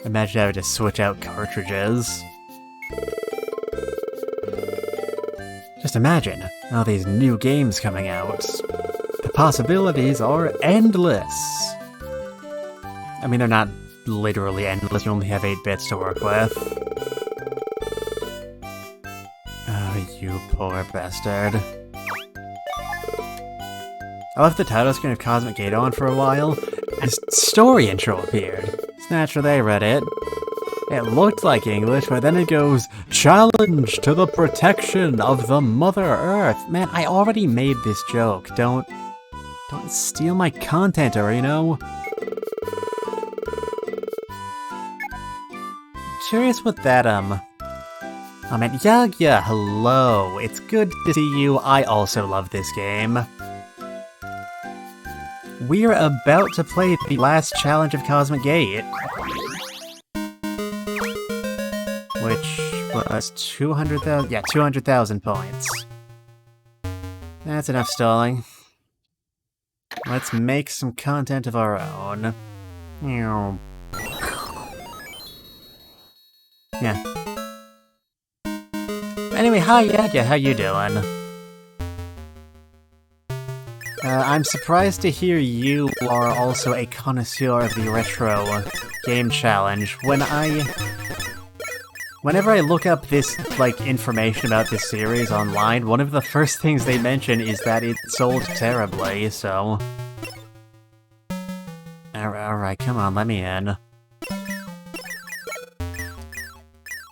Imagine having to switch out cartridges. Just imagine all these new games coming out. The possibilities are endless. I mean, they're not literally endless, you only have 8 bits to work with. Oh, you poor bastard. I left the title screen of Cosmic Gate on for a while, and a story intro appeared. It's natural they read it. It looked like English, but then it goes, "Challenge to the protection of the Mother Earth." Man, I already made this joke. Don't steal my content, Arino. Curious what that, I meant, yeah, hello. It's good to see you. I also love this game. We're about to play the last challenge of Cosmic Gate. Which was 200,000, yeah, 200,000 points. That's enough stalling. Let's make some content of our own. Yeah. Anyway, hi, yeah, how you doing? I'm surprised to hear you are also a connoisseur of the retro game challenge. Whenever I look up this, information about this series online, one of the first things they mention is that it sold terribly, so... Alright, come on, let me in.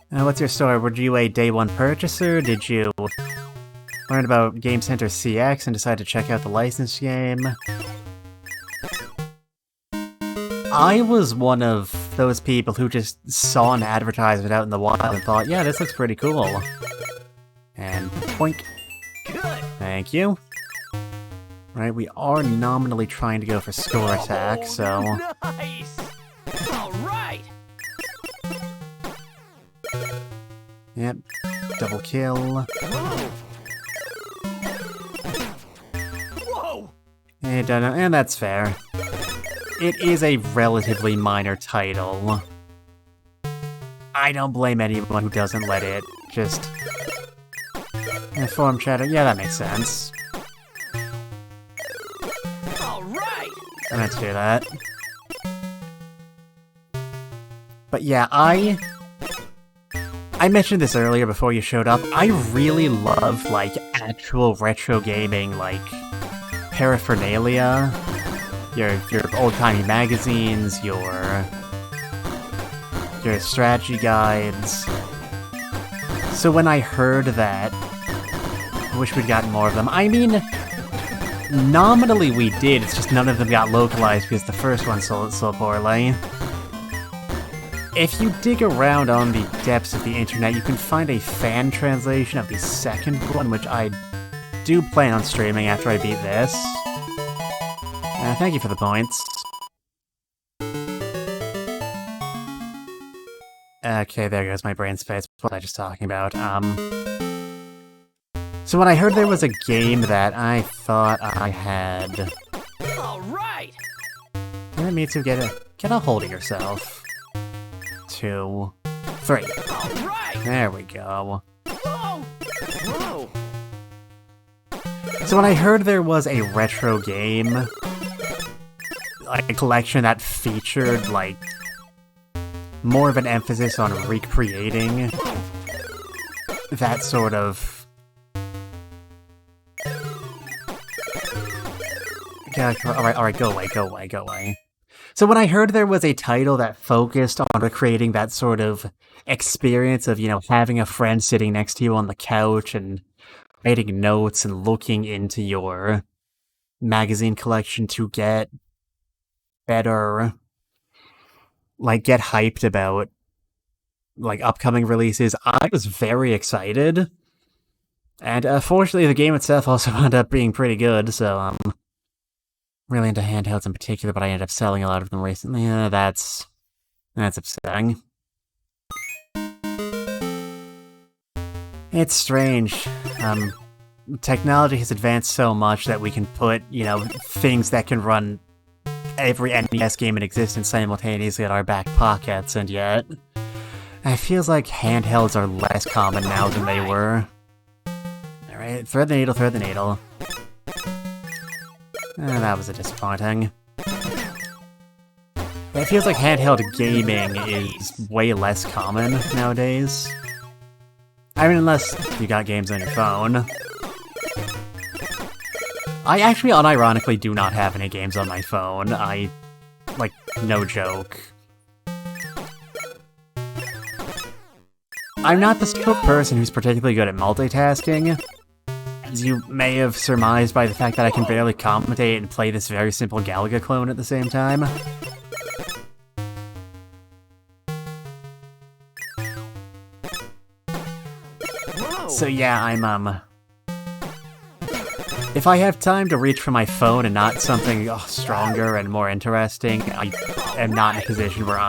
What's your story? Were you a day one purchaser? Did you learn about Game Center CX and decide to check out the licensed game? I was one of those people who just saw an advertisement out in the wild and thought, yeah, this looks pretty cool. And boink. Good. Thank you. Right, we are nominally trying to go for score attack, so... Nice! Alright! Yep, double kill. Whoa! And that's fair. It is a relatively minor title. I don't blame anyone who doesn't let it just... Form chatter, yeah, that makes sense. Alright! I meant to do that. But yeah, I mentioned this earlier before you showed up. I really love, actual retro gaming, paraphernalia. Your old-timey magazines, your strategy guides. So when I heard that, I wish we'd gotten more of them. I mean, nominally we did, it's just none of them got localized because the first one sold so poorly. If you dig around on the depths of the internet, you can find a fan translation of the second one, which I do plan on streaming after I beat this. Thank you for the points. Okay, there goes my brain space. What was I just talking about? So when I heard there was a game that I thought I had... Alright! Damn it, Mitsu, get a hold of yourself. 2, 3. Alright! There we go. Oh! Whoa! So when I heard there was a retro game, like a collection that featured, like, more of an emphasis on recreating that sort of... Alright, go away. So when I heard there was a title that focused on recreating that sort of experience of, you know, having a friend sitting next to you on the couch and writing notes and looking into your magazine collection to get better, like, get hyped about, like, upcoming releases, I was very excited. And, fortunately, the game itself also wound up being pretty good, so, I'm really into handhelds in particular, but I ended up selling a lot of them recently. That's upsetting. It's strange. Technology has advanced so much that we can put, you know, things that can run every NES game in existence simultaneously in our back pockets, and yet it feels like handhelds are less common now than they were. Alright, thread the needle. That was a disappointing. It feels like handheld gaming is way less common nowadays. I mean, unless you got games on your phone. I actually unironically do not have any games on my phone. Like, no joke. I'm not the sort of person who's particularly good at multitasking. As you may have surmised by the fact that I can barely commentate and play this very simple Galaga clone at the same time. So yeah, I'm, if I have time to reach for my phone and not something stronger and more interesting, I am not in a position where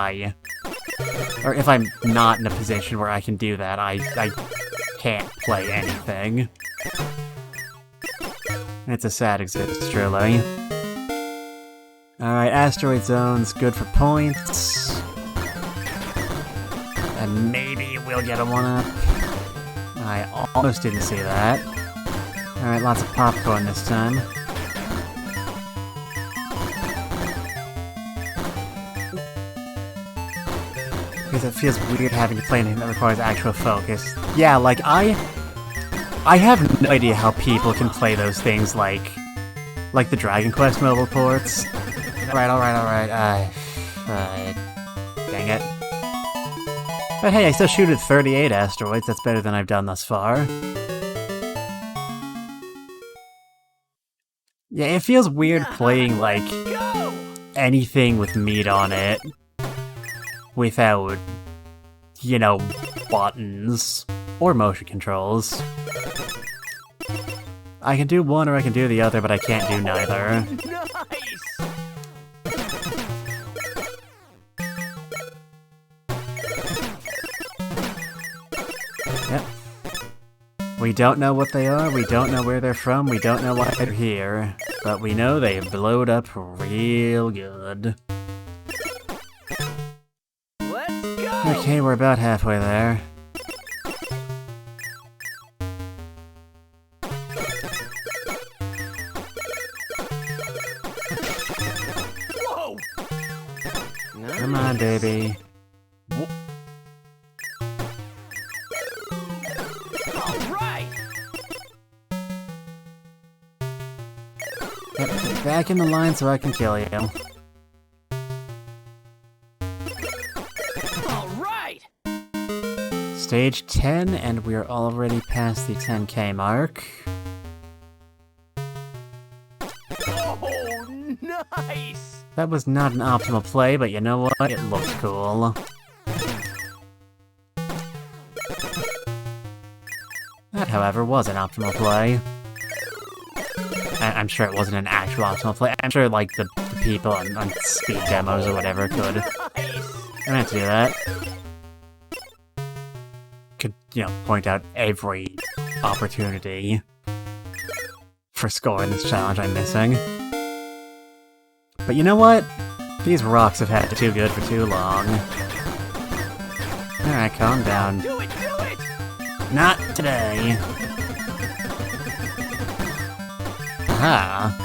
or if I'm not in a position where I can do that, I can't play anything. It's a sad existence, truly. Alright, Asteroid Zones, good for points. And maybe we'll get a 1-up. I almost didn't see that. Alright, lots of popcorn this time. Because it feels weird having to play anything that requires actual focus. Yeah, like, I have no idea how people can play those things like the Dragon Quest mobile ports. Alright. Dang it. But hey, I still shoot at 38 asteroids. That's better than I've done thus far. Yeah, it feels weird playing, like, anything with meat on it without, you know, buttons or motion controls. I can do one or I can do the other, but I can't do neither. Nice! Yep. We don't know what they are, we don't know where they're from, we don't know why they're here, but we know they blowed up real good. Let's go! Okay, we're about halfway there. Whoa! Come on, baby. Alright! Yep, get back in the line so I can kill you. Alright! Stage 10, and we're already past the 10k mark. Oh, nice! That was not an optimal play, but you know what? It looked cool. That, however, was an optimal play. I'm sure it wasn't an actual optimal play. I'm sure, like, the people on speed demos or whatever could. Nice! I don't have to do that. Could, you know, point out every opportunity for scoring this challenge I'm missing. But you know what? These rocks have had it too good for too long. Alright, calm down. Do it! Not today. Aha.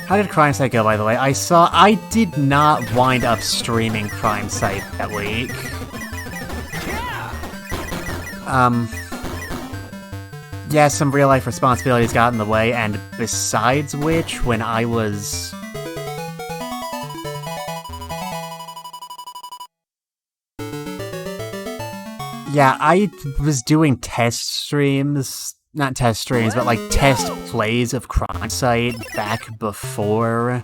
How did Crime Site go, by the way? I did not wind up streaming Crime Site that week. Yeah, some real-life responsibilities got in the way, and besides which, when I was... Yeah, I was doing test streams, not test streams, but like test plays of Crime Site back before,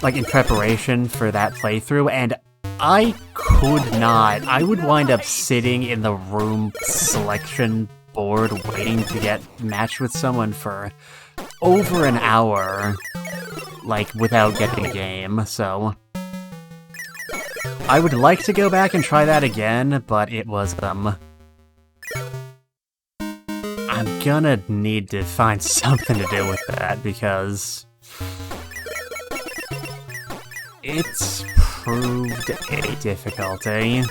like in preparation for that playthrough, and I could not. I would wind up sitting in the room selection board waiting to get matched with someone for over an hour, like, without getting a game, so... I would like to go back and try that again, but it was, I'm gonna need to find something to do with that, because... it's proved a difficulty.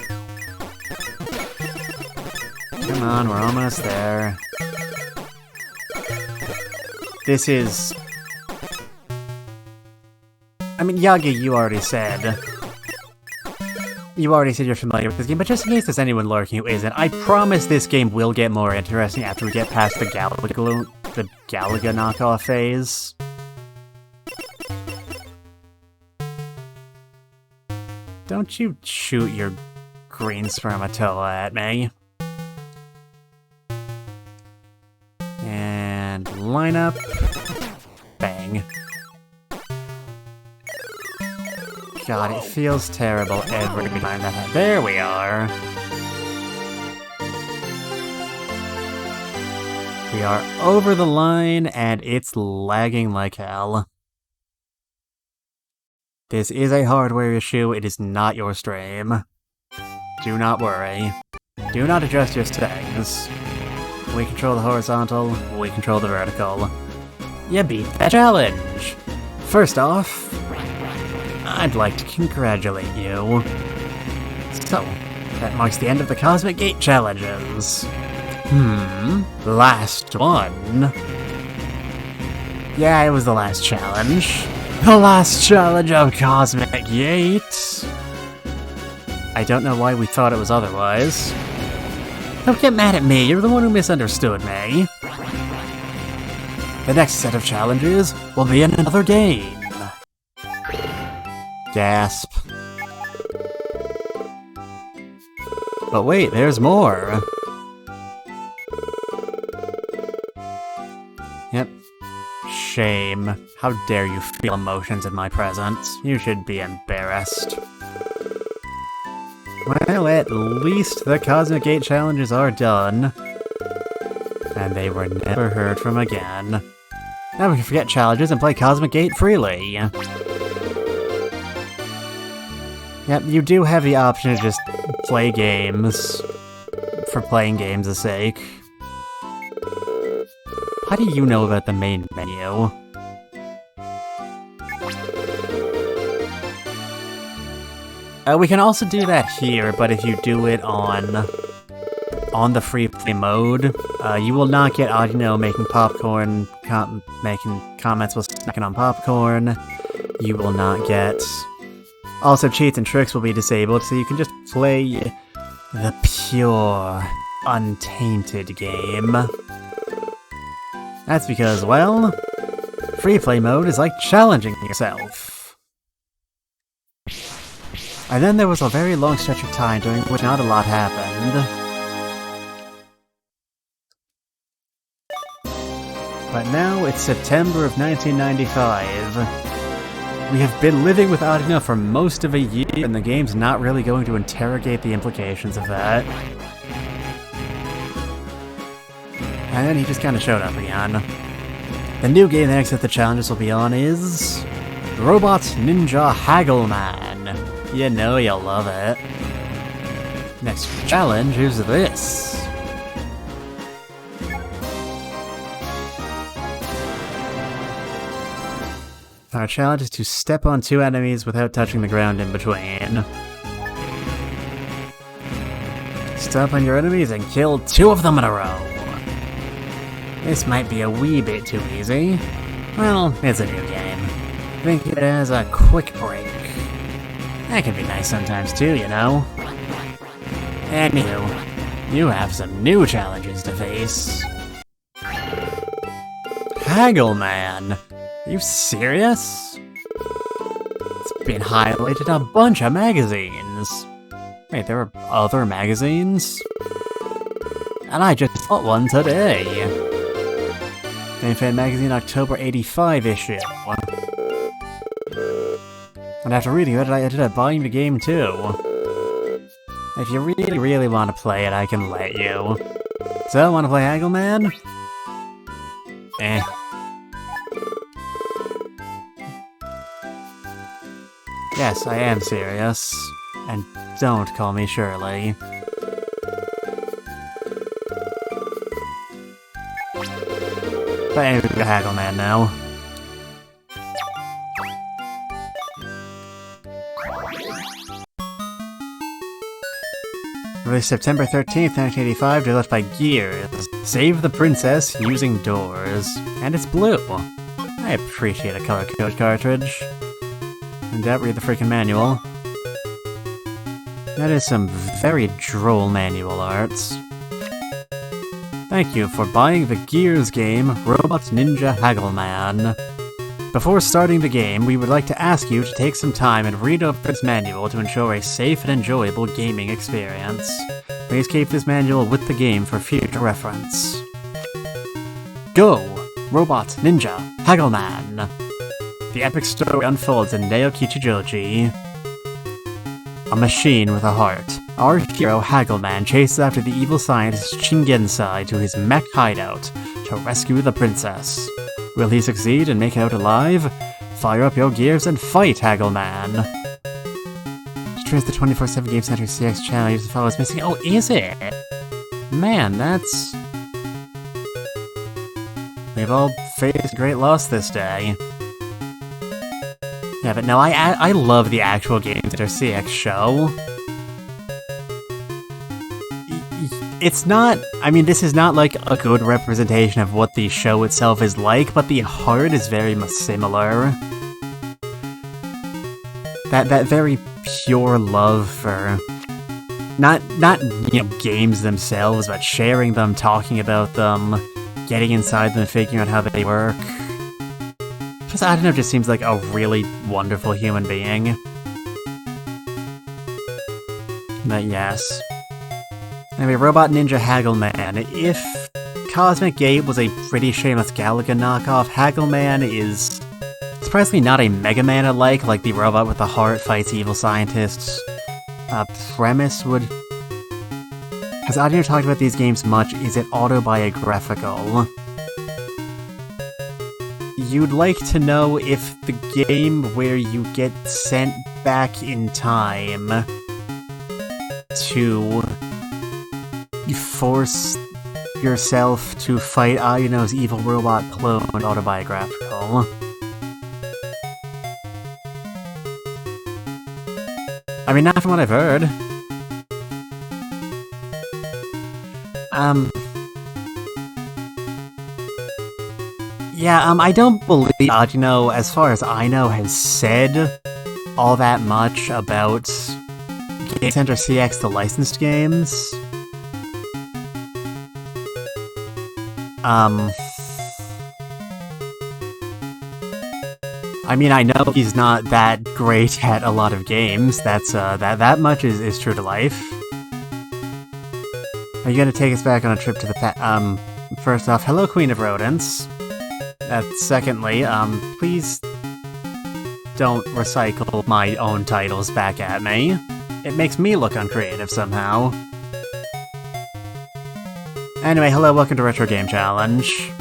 Come on, we're almost there. This is... I mean, Yagi, you already said you're familiar with this game, but just in case there's anyone lurking who isn't, I promise this game will get more interesting after we get past the Galaga knockoff phase. Don't you shoot your green spermatoa at me. And line up. Bang. God, it feels terrible every time that happens. There we are. We are over the line, and it's lagging like hell. This is a hardware issue, it is not your stream. Do not worry. Do not adjust your settings. We control the horizontal, we control the vertical. You beat that challenge! First off, I'd like to congratulate you. So, that marks the end of the Cosmic Gate challenges. Last one. Yeah, it was the last challenge. The last challenge of Cosmic Gate. I don't know why we thought it was otherwise. Don't get mad at me, you're the one who misunderstood me. The next set of challenges will be in another game. Gasp. But wait, there's more. Yep. Shame. How dare you feel emotions in my presence? You should be embarrassed. Well, at least the Cosmic Gate challenges are done. And they were never heard from again. Now we can forget challenges and play Cosmic Gate freely. Yep, you do have the option to just play games for playing games' sake. How do you know about the main menu? We can also do that here, but if you do it on the free play mode, you will not get Arino making popcorn, making comments while snacking on popcorn. You will not get... Also, cheats and tricks will be disabled, so you can just play the pure, untainted game. That's because, well, free play mode is like challenging yourself. And then there was a very long stretch of time during which not a lot happened. But now it's September of 1995. We have been living with Arino for most of a year, and the game's not really going to interrogate the implications of that. And then he just kind of showed up again. The new game next that the challenges will be on is... Robot Ninja Haggleman. You know you'll love it. Next challenge is this. Our challenge is to step on two enemies without touching the ground in between. sneaked up on your enemies and killed 2 of them in a row. This might be a wee bit too easy. Well, it's a new game. Think of it as a quick break. That can be nice sometimes too, you know? Anywho, you have some new challenges to face. Haggleman! Are you serious? It's been highlighted in a bunch of magazines. Wait, there are other magazines? And I just bought one today. Game Fan Magazine October 85 issue. And after reading it, I ended up buying the game too. If you really want to play it, I can let you. So, want to play Haggleman? Eh. Yes, I am serious. And don't call me Shirley. But anyway, we're Haggleman now. Released September 13th, 1985, developed by Gears. Save the princess using doors. And it's blue. I appreciate a color code cartridge. And read the freaking manual. That is some very droll manual arts. Thank you for buying the Gears game, Robot Ninja Haggleman. Before starting the game, we would like to ask you to take some time and read over this manual to ensure a safe and enjoyable gaming experience. Please keep this manual with the game for future reference. Go! Robot Ninja Haggleman. The epic story unfolds in Neo Kichijoji, a machine with a heart. Our hero Haggleman chases after the evil scientist Shingensai to his mech hideout to rescue the princess. Will he succeed and make it out alive? Fire up your gears and fight, Haggleman! To trace the 24/7 Game Center CX channel, you have to follow is missing. Oh, is it? Man, that's... We've all faced great loss this day. Yeah, but no, I love the actual Game Center CX show. It's not, I mean, this is not like a good representation of what the show itself is like, but the heart is very much similar. That very pure love for, not you know, games themselves, but sharing them, talking about them, getting inside them, figuring out how they work. Just, I don't know, just seems like a really wonderful human being. But yes. Anyway, Robot Ninja Haggleman. If Cosmic Gate was a pretty shameless Galaga knockoff, Haggleman is surprisingly not a Mega Man-alike, like the robot with the heart fights evil scientists. Premise would... Has Arino talked about these games much? Is it autobiographical? You'd like to know if the game where you get sent back in time to force yourself to fight Arino's evil robot clone autobiographical. I mean, not from what I've heard. Yeah, I don't believe Arino, as far as I know, has said all that much about Game Center CX, the licensed games. I mean, I know he's not that great at a lot of games. That's that much is true to life. Are you gonna take us back on a trip to the first off, hello, Queen of Rodents. Secondly, please don't recycle my own titles back at me. It makes me look uncreative somehow. Anyway, hello, welcome to Retro Game Challenge.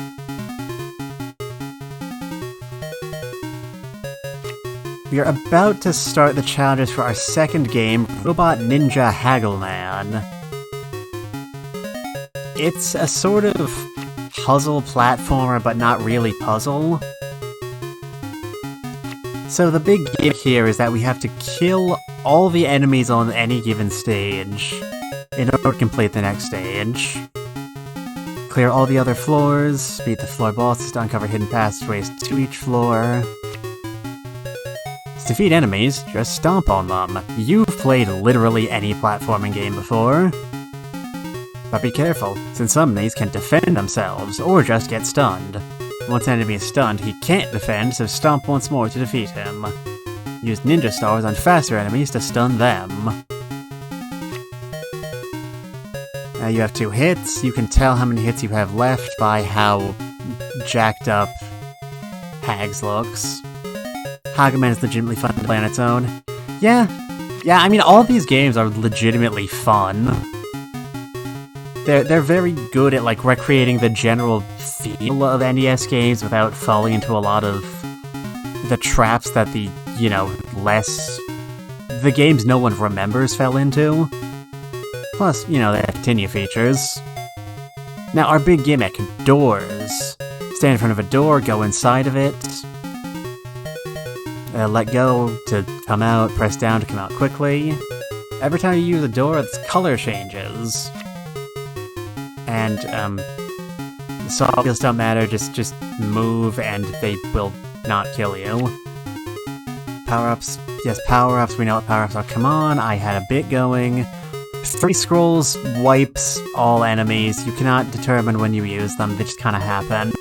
We are about to start the challenges for our second game, Robot Ninja Haggleman. It's a sort of puzzle platformer, but not really puzzle. So the big gimmick here is that we have to kill all the enemies on any given stage. in order to complete the next stage. Clear all the other floors, beat the floor bosses to uncover hidden passageways to each floor. To defeat enemies, just stomp on them. You've played literally any platforming game before. But be careful, since some enemies can defend themselves, or just get stunned. Once an enemy is stunned, he can't defend, so stomp once more to defeat him. Use ninja stars on faster enemies to stun them. Now you have 2 hits. You can tell how many hits you have left by how jacked up Hags looks. Haggleman is legitimately fun to play on its own. Yeah, I mean, all these games are legitimately fun. They're very good at, like, recreating the general feel of NES games without falling into a lot of the traps that the, the games no one remembers fell into. Plus, they have continue features. Now, our big gimmick, doors. Stand in front of a door, go inside of it. Let go to come out, press down to come out quickly. Every time you use a door, its color changes. And, sockets don't matter, just move and they will not kill you. Power-ups, yes, power-ups, we know what power-ups are. Come on, I had a bit going. 3 scrolls wipes all enemies. You cannot determine when you use them, they just kinda happen.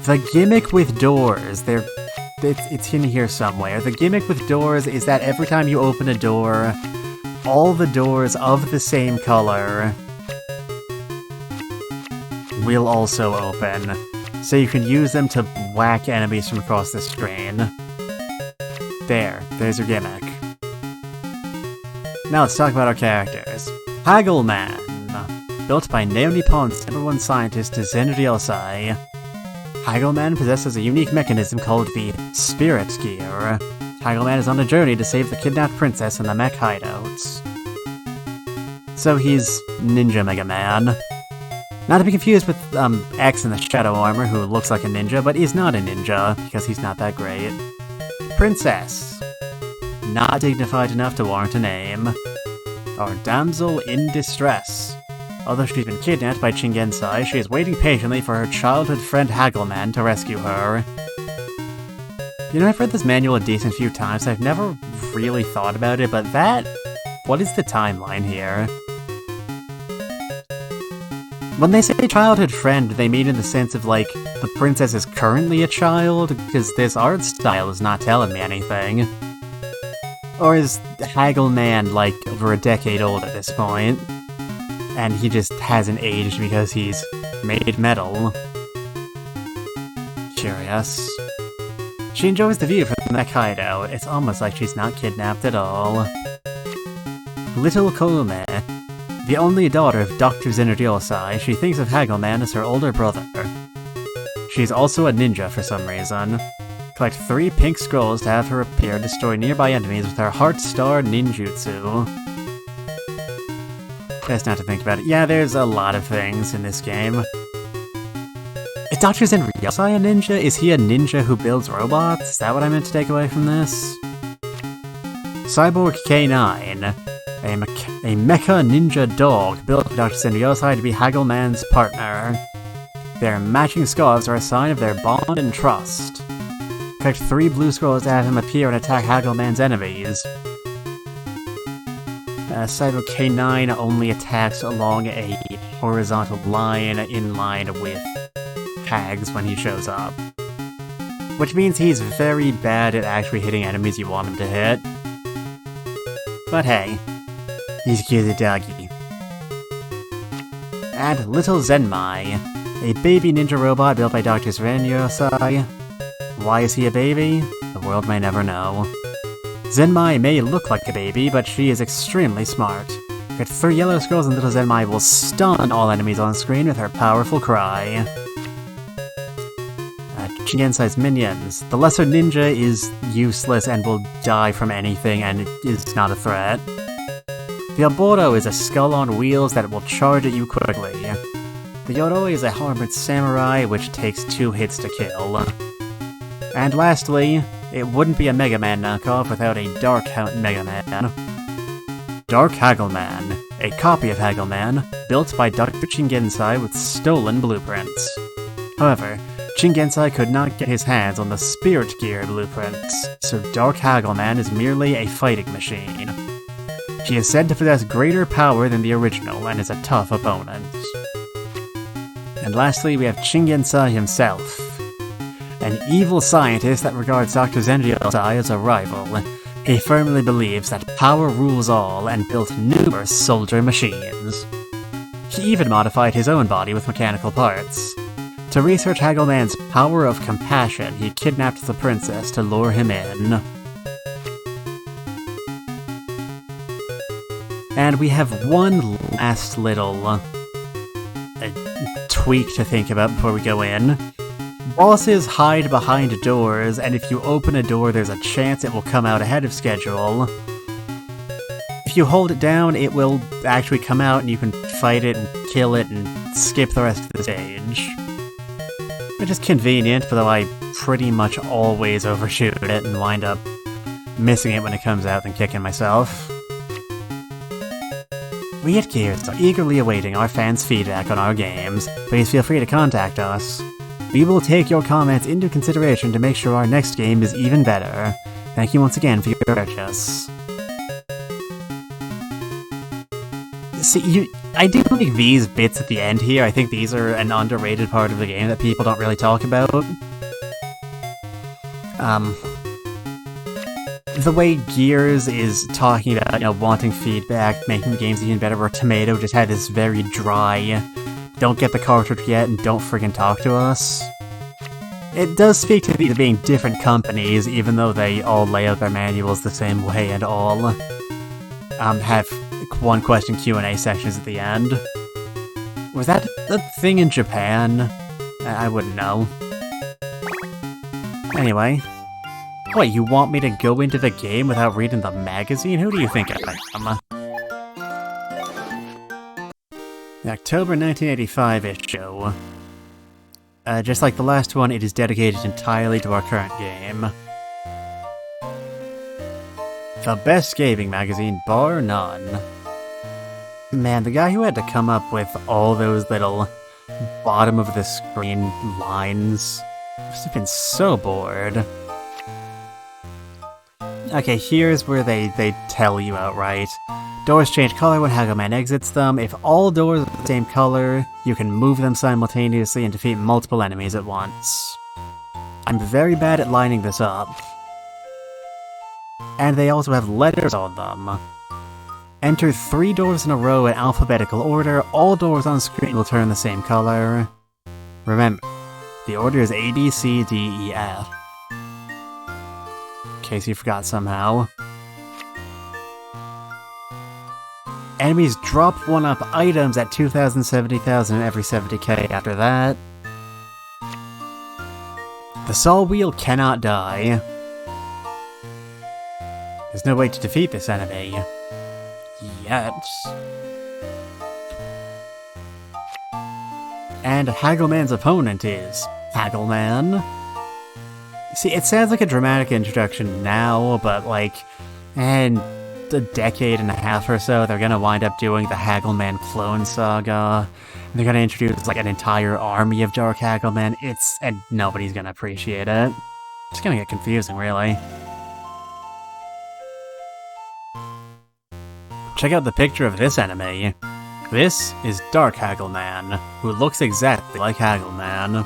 The gimmick with doors, it's in here somewhere. The gimmick with doors is that every time you open a door, all the doors of the same color will also open, so you can use them to whack enemies from across the screen. There's your gimmick. Now let's talk about our characters. Haggleman, built by Neo Nippon's #1 scientist Zenri Osai. Haggleman possesses a unique mechanism called the Spirit Gear. Haggleman is on a journey to save the kidnapped princess in the mech hideouts. So he's Ninja Mega Man. Not to be confused with X in the Shadow Armor, who looks like a ninja, but is not a ninja, because he's not that great. Princess. Not dignified enough to warrant a name. Our damsel in distress. Although she's been kidnapped by Chingensai, she is waiting patiently for her childhood friend Haggleman to rescue her. I've read this manual a decent few times, I've never really thought about it, but what is the timeline here? When they say childhood friend, they mean in the sense of, like, the princess is currently a child? Because this art style is not telling me anything. Or is Haggleman, like, over a decade old at this point? And he just hasn't aged because he's made metal. Curious. She enjoys the view from the mech hideout. It's almost like she's not kidnapped at all. Little Koume. The only daughter of Dr. Zenryosai, she thinks of Haggleman as her older brother. She's also a ninja for some reason. Collect 3 pink scrolls to have her appear and destroy nearby enemies with her Heart Star ninjutsu. Best not to think about it. Yeah, there's a lot of things in this game. Is Dr. Zenryosai a ninja? Is he a ninja who builds robots? Is that what I meant to take away from this? Cyborg K9. A mecha ninja dog built by Dr. Zenryosai to be Haggleman's partner. Their matching scarves are a sign of their bond and trust. Collect 3 blue scrolls to have him appear and attack Haggleman's enemies. Cyborg K9 only attacks along a horizontal line in line with Hags when he shows up. Which means he's very bad at actually hitting enemies you want him to hit. But hey, he's a cute doggy. And Little Zenmai, a baby ninja robot built by Dr. Zenryosai. Why is he a baby? The world may never know. Zenmai may look like a baby, but she is extremely smart. Get 3 yellow scrolls and Little Zenmai will stun all enemies on screen with her powerful cry. Chingensai's minions. The lesser ninja is useless and will die from anything and is not a threat. The Oboro is a skull on wheels that will charge at you quickly. The Yoroi is a armored samurai which takes 2 hits to kill. And lastly, it wouldn't be a Mega Man knockoff without a Dark Mega Man. Dark Haggleman, a copy of Haggleman, built by Dr. Chingensai with stolen blueprints. However, Chingensai could not get his hands on the Spirit Gear blueprints, so Dark Haggleman is merely a fighting machine. He is said to possess greater power than the original and is a tough opponent. And lastly, we have Chingensai himself, an evil scientist that regards Dr. Zenryosai as a rival. He firmly believes that power rules all and built numerous soldier machines. He even modified his own body with mechanical parts. To research Haggleman's power of compassion, he kidnapped the princess to lure him in. And we have one last little tweak to think about before we go in. Bosses hide behind doors, and if you open a door, there's a chance it will come out ahead of schedule. If you hold it down, it will actually come out, and you can fight it and kill it and skip the rest of the stage. Which is convenient, but though I pretty much always overshoot it and wind up missing it when it comes out and kicking myself. We at Gears are eagerly awaiting our fans' feedback on our games. Please feel free to contact us. We will take your comments into consideration to make sure our next game is even better. Thank you once again for your purchase. See, I do like these bits at the end here. I think these are an underrated part of the game that people don't really talk about. The way Gears is talking about, wanting feedback, making the games even better, where Tomato just had this very dry, don't get the cartridge yet and don't friggin' talk to us. It does speak to these being different companies, even though they all lay out their manuals the same way and all have one-question Q&A sections at the end. Was that a thing in Japan? I wouldn't know. Anyway. What, you want me to go into the game without reading the magazine? Who do you think I am? The October 1985 issue. Just like the last one, it is dedicated entirely to our current game. The best gaming magazine, bar none. Man, the guy who had to come up with all those little bottom-of-the-screen lines must have been so bored. Okay, here's where they tell you outright. Doors change color when Haggleman exits them. If all doors are the same color, you can move them simultaneously and defeat multiple enemies at once. I'm very bad at lining this up. And they also have letters on them. Enter 3 doors in a row in alphabetical order. All doors on screen will turn the same color. Remember, the order is A, B, C, D, E, F. In case you forgot somehow. Enemies drop 1-up items at 2,000, 70,000, and every 70k after that. The Saw Wheel cannot die. There's no way to defeat this enemy. Yet. And Haggleman's opponent is Haggleman. See, it sounds like a dramatic introduction now, but in a decade and a half or so, they're gonna wind up doing the Haggleman clone saga. They're gonna introduce an entire army of Dark Haggleman. And nobody's gonna appreciate it. It's gonna get confusing, really. Check out the picture of this enemy. This is Dark Haggleman, who looks exactly like Haggleman.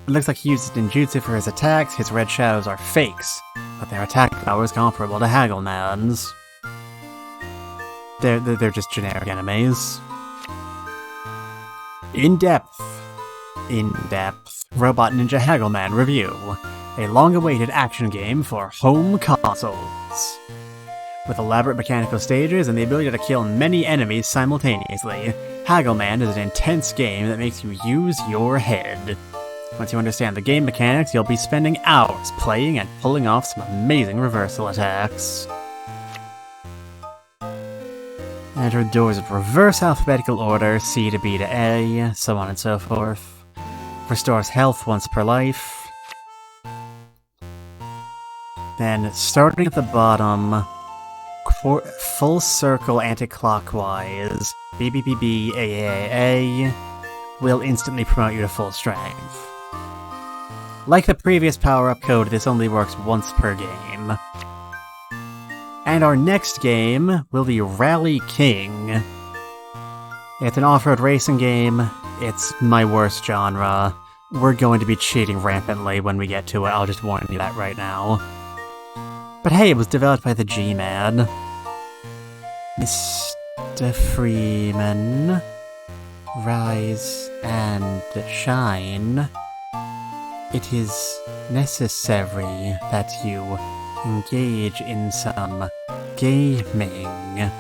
It looks like he uses ninjutsu for his attacks. His red shadows are fakes, but their attack power is comparable to Haggleman's. They're just generic enemies. In-depth. Robot Ninja Haggleman Review. A long-awaited action game for home consoles. With elaborate mechanical stages and the ability to kill many enemies simultaneously, Haggleman is an intense game that makes you use your head. Once you understand the game mechanics, you'll be spending hours playing and pulling off some amazing reversal attacks. Enter doors in reverse alphabetical order, C to B to A, so on and so forth. Restores health once per life. Then, starting at the bottom, full circle anti-clockwise. BBBB will instantly promote you to full strength. Like the previous power-up code, this only works once per game. And our next game will be Rally King. It's an off-road racing game. It's my worst genre. We're going to be cheating rampantly when we get to it, I'll just warn you that right now. But hey, it was developed by the G-Man. Mr. Freeman, rise and shine. It is necessary that you engage in some gaming.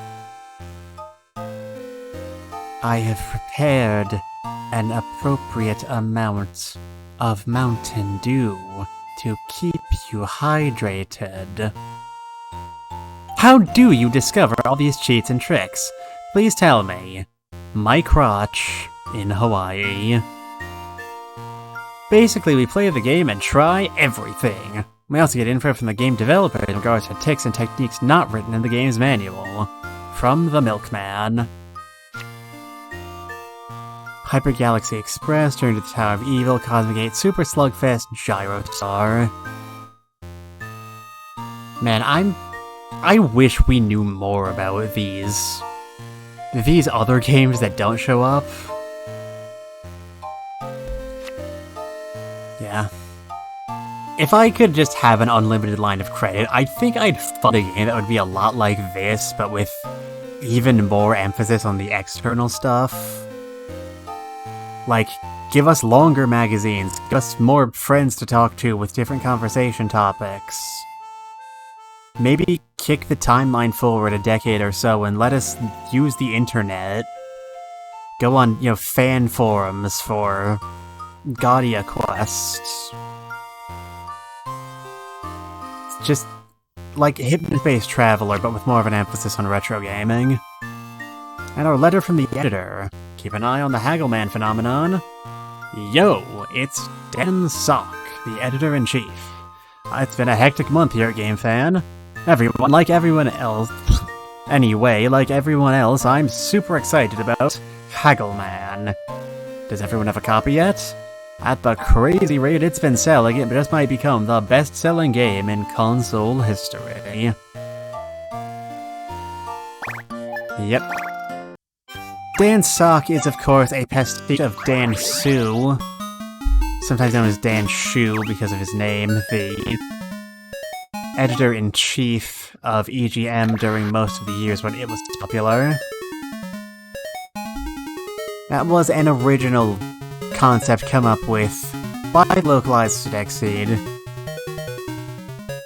I have prepared an appropriate amount of Mountain Dew to keep you hydrated. How do you discover all these cheats and tricks? Please tell me. My crotch in Hawaii. Basically, we play the game and try everything. We also get info from the game developer in regards to tics and techniques not written in the game's manual. From the Milkman. Hyper Galaxy Express, Journey to the Tower of Evil, Cosmic 8, Super Slugfest, Gyrostar. Man, I wish we knew more about these other games that don't show up. Yeah. If I could just have an unlimited line of credit, I think I'd fund a game that would be a lot like this, but with even more emphasis on the external stuff. Like, give us longer magazines, give us more friends to talk to with different conversation topics. Maybe kick the timeline forward a decade or so and let us use the internet. Go on, fan forums for Gaudia quests. Just like Hypnospace Traveler, but with more of an emphasis on retro gaming. And our letter from the editor. Keep an eye on the Haggleman phenomenon. Yo, it's Dan Sock, the editor-in-chief. It's been a hectic month here at GameFan. Like everyone else, I'm super excited about Haggleman. Does everyone have a copy yet? At the crazy rate it's been selling, it just might become the best-selling game in console history. Yep. Dan Sock is, of course, a pastiche of Dan Su, sometimes known as Dan Shu because of his name, the editor-in-chief of EGM during most of the years when it was popular. That was an original concept come up with by localized Sodexseed.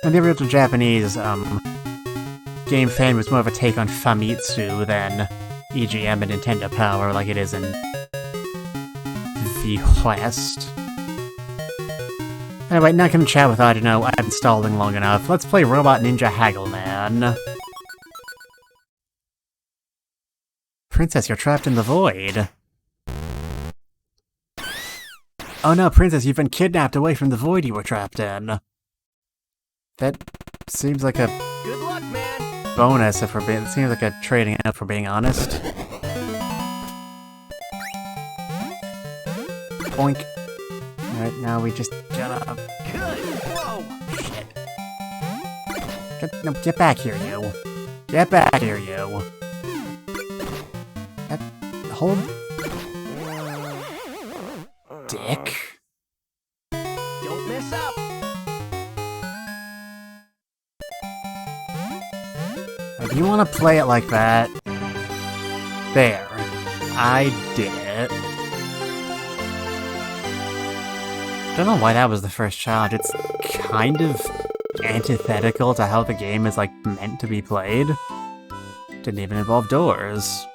And the original Japanese game fan was more of a take on Famitsu than EGM and Nintendo Power like it is in the West. Anyway, not gonna chat with I don't know, I've been stalling long enough. Let's play Robot Ninja Haggleman. Princess, you're trapped in the void. Oh no, Princess, you've been kidnapped away from the void you were trapped in. That seems like a Good luck, man. bonus if we're being, it seems like a trading out for being honest. Boink. Alright, now we just jump. Good. Whoa. Shit. Get back here, you. Get back here, you. Hold. Dick. Don't mess up. If you want to play it like that, there. I did it. Don't know why that was the first challenge. It's kind of antithetical to how the game is, like, meant to be played. Didn't even involve doors.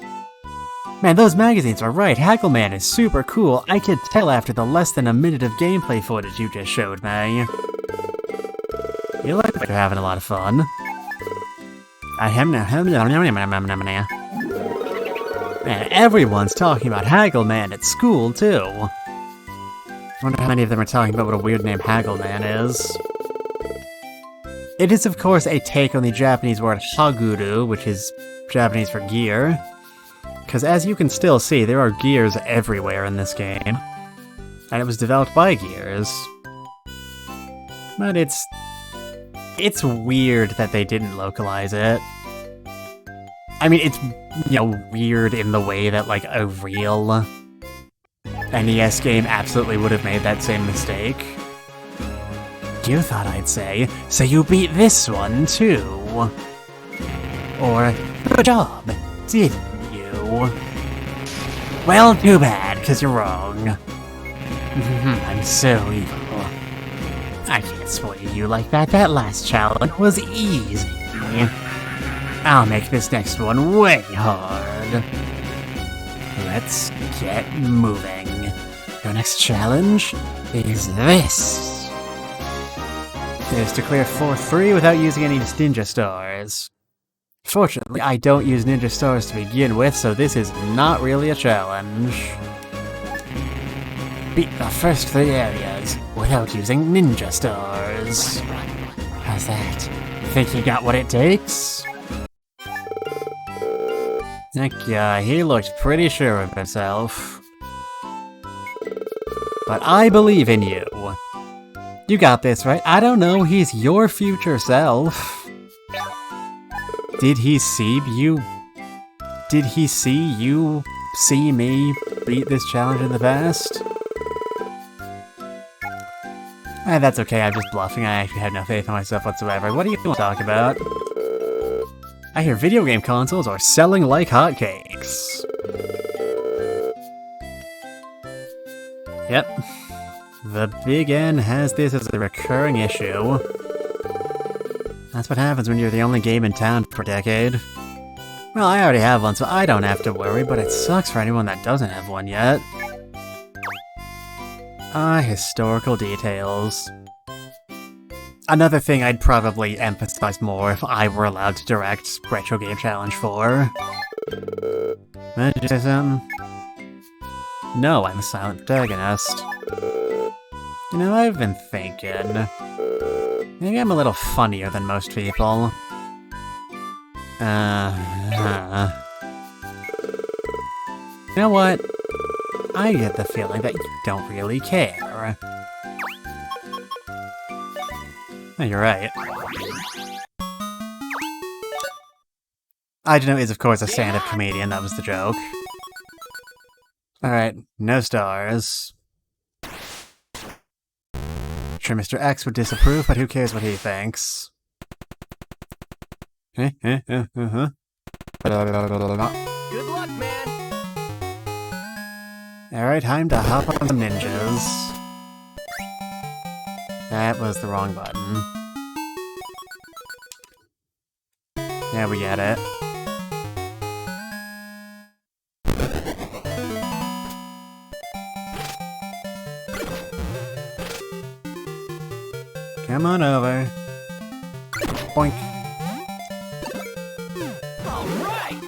Man, those magazines are right. Haggleman is super cool. I could tell after the less than a minute of gameplay footage you just showed me. You look like you're having a lot of fun. Man, everyone's talking about Haggleman at school, too. Wonder how many of them are talking about what a weird name Haggleman is. It is, of course, a take on the Japanese word haguru, which is Japanese for gear. Because as you can still see, there are gears everywhere in this game. And it was developed by Gears. But it's weird that they didn't localize it. I mean, it's, weird in the way that, like, a real NES game absolutely would have made that same mistake. You thought I'd say, so you beat this one, too. Or, good job, didn't you? Well, too bad, 'cause you're wrong. I'm so evil. I can't spoil you like that. That last challenge was easy. I'll make this next one way hard. Let's get moving. Your next challenge is this. Is to clear 4-3 without using any ninja stars. Fortunately, I don't use ninja stars to begin with, so this is not really a challenge. Beat the first 3 areas without using ninja stars. How's that? Think you got what it takes? That guy, he looked pretty sure of himself. But I believe in you. You got this, right? I don't know, he's your future self. Did he see you? Did he see you see me beat this challenge in the past? That's okay, I'm just bluffing. I actually have no faith in myself whatsoever. What do you want to talk about? I hear video game consoles are selling like hotcakes. Yep. The Big N has this as a recurring issue. That's what happens when you're the only game in town for a decade. Well, I already have one, so I don't have to worry, but it sucks for anyone that doesn't have one yet. Historical details. Another thing I'd probably emphasize more if I were allowed to direct Retro Game Challenge 4. Did you say something? No, I'm a silent protagonist. You know, I've been thinking. Maybe I'm a little funnier than most people. You know what? I get the feeling that you don't really care. Oh, you're right. Arino is, of course, a stand-up comedian, that was the joke. Alright, no stars. Sure, Mr. X would disapprove, but who cares what he thinks? Good luck, man. Alright, time to hop on some ninjas. That was the wrong button. Yeah, we get it. Come on over. Boink. All right.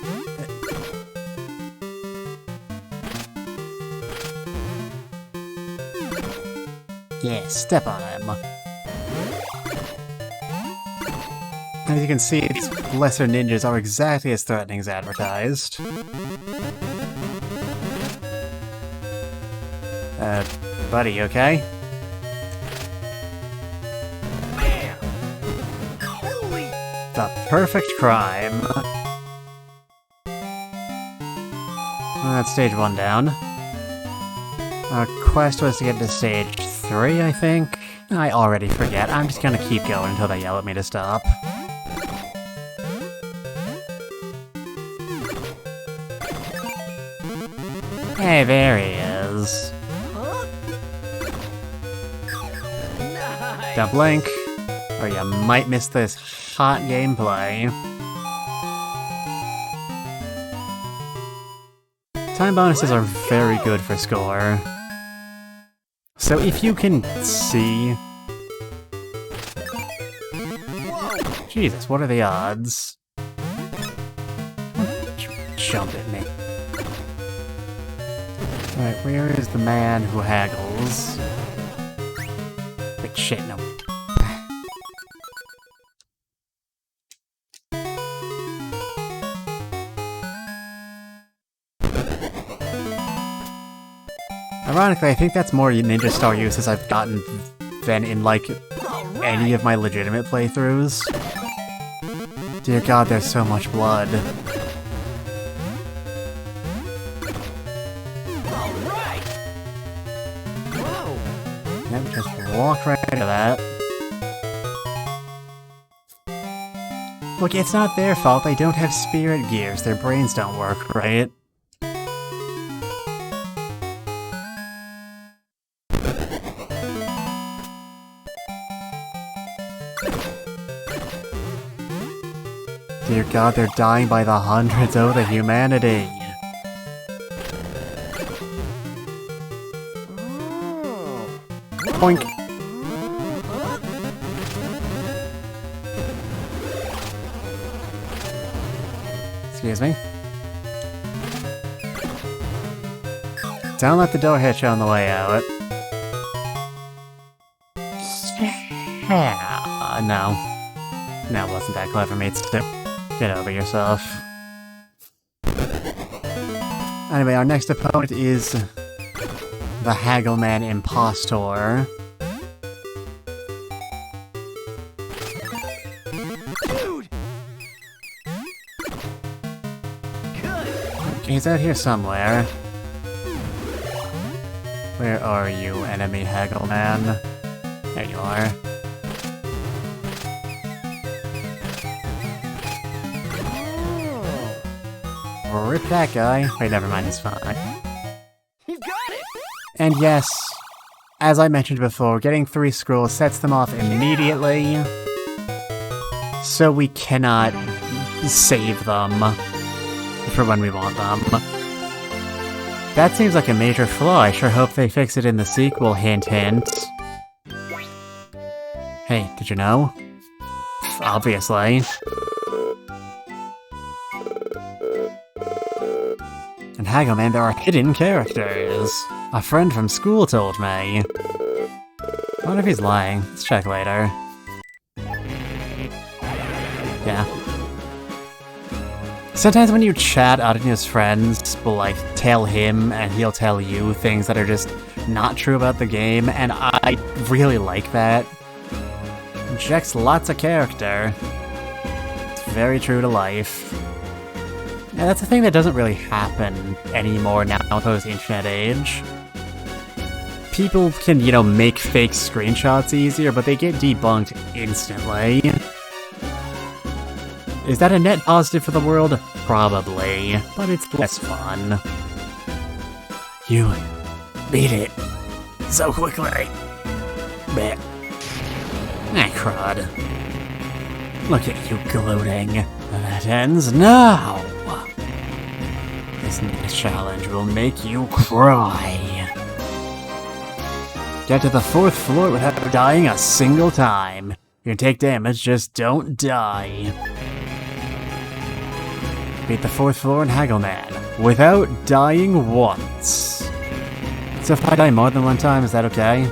Yeah, step on him. As you can see, these lesser ninjas are exactly as threatening as advertised. Buddy, you okay? Bam. Holy. The perfect crime. Well, that's stage 1 down. Our quest was to get to stage 3, I think? I already forget. I'm just gonna keep going until they yell at me to stop. Hey, there he is. Huh? Nice. Don't blink, or you might miss this hot gameplay. Time bonuses are very good for score. So if you can see... Whoa. Jesus, what are the odds? Jump at me. Alright, where is the man who haggles? Wait, shit, no. Ironically, I think that's more Ninja Star uses I've gotten than in, like, any of my legitimate playthroughs. Dear God, there's so much blood. Alright! Whoa! Yep, just walk right into that. Look, it's not their fault they don't have spirit gears. Their brains don't work, right? Dear God, they're dying by the hundreds. Oh, the humanity. Boink. Excuse me. Don't let the door hit you on the way out. Yeah, no. No, it wasn't that clever, mates. Get over yourself. Anyway, our next opponent is the Haggleman Impostor. Dude! Good! He's out here somewhere. Where are you, enemy Haggleman? There you are. Rip that guy. Wait, never mind, he's fine. You got it! And yes, as I mentioned before, getting 3 scrolls sets them off immediately, so we cannot save them for when we want them. That seems like a major flaw. I sure hope they fix it in the sequel, hint hint. Hey, did you know? Obviously. And Haggleman, there are hidden characters. A friend from school told me. I wonder if he's lying. Let's check later. Yeah. Sometimes when you chat Arino's friends will, like, tell him and he'll tell you things that are just not true about the game, and I really like that. Injects lots of character. It's very true to life. Yeah, that's a thing that doesn't really happen anymore now post-internet age. People can, you know, make fake screenshots easier, but they get debunked instantly. Is that a net positive for the world? Probably, but it's less fun. You beat it so quickly. Blech. Ah, crud. Look at you gloating. That ends now! This next challenge will make you cry. Get to the 4th floor without dying a single time. You can take damage, just don't die. Beat the 4th floor in Haggleman without dying once. So if I die more than one time, is that okay?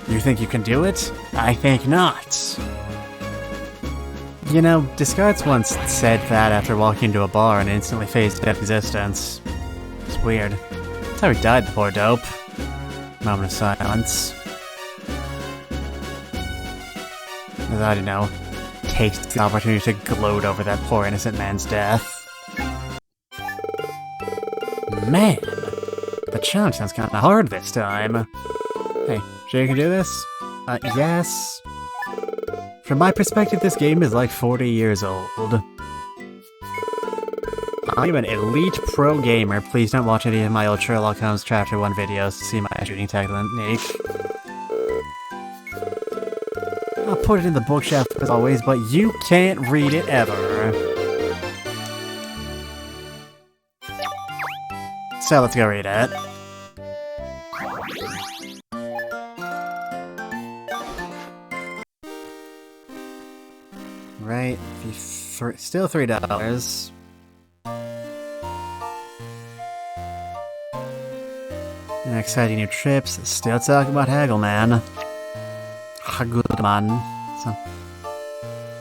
You think you can do it? I think not. You know, Descartes once said that after walking into a bar and instantly faced death existence. It's weird. That's how he died, the poor dope. Moment of silence. As I don't know, takes the opportunity to gloat over that poor innocent man's death. Man, the challenge sounds kinda hard this time. Hey, sure you can do this? Yes. From my perspective, this game is like 40 years old. I'm an elite pro gamer. Please don't watch any of my old Sherlock Holmes Chapter 1 videos to see my shooting technique. I'll put it in the bookshelf as always, but you can't read it ever. So let's go read it. Right, still $3. And exciting new trips. Still talking about Haggleman. Haggleman. So,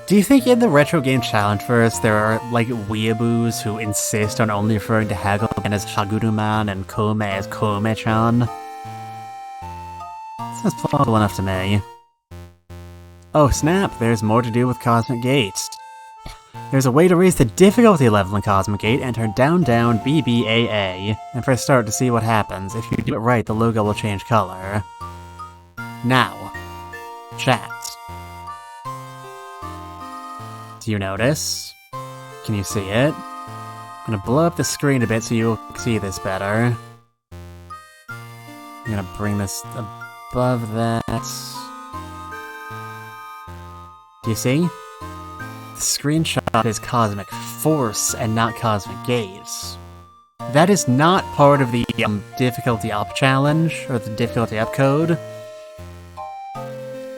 Do you think in the Retro Game Challenge there are, like, weeaboos who insist on only referring to Haggleman as Haguruman and Kome as Kome-chan? Sounds plausible enough to me. Oh snap, there's more to do with Cosmic Gate. There's a way to raise the difficulty level in Cosmic Gate and turn down BBAA, and press start to see what happens. If you do it right, the logo will change color. Now, chat. Do you notice? Can you see it? I'm gonna blow up the screen a bit so you'll see this better. I'm gonna bring this above that. Do you see? The screenshot is Cosmic Force and not Cosmic Gaze. That is not part of the difficulty up challenge, or the difficulty up code.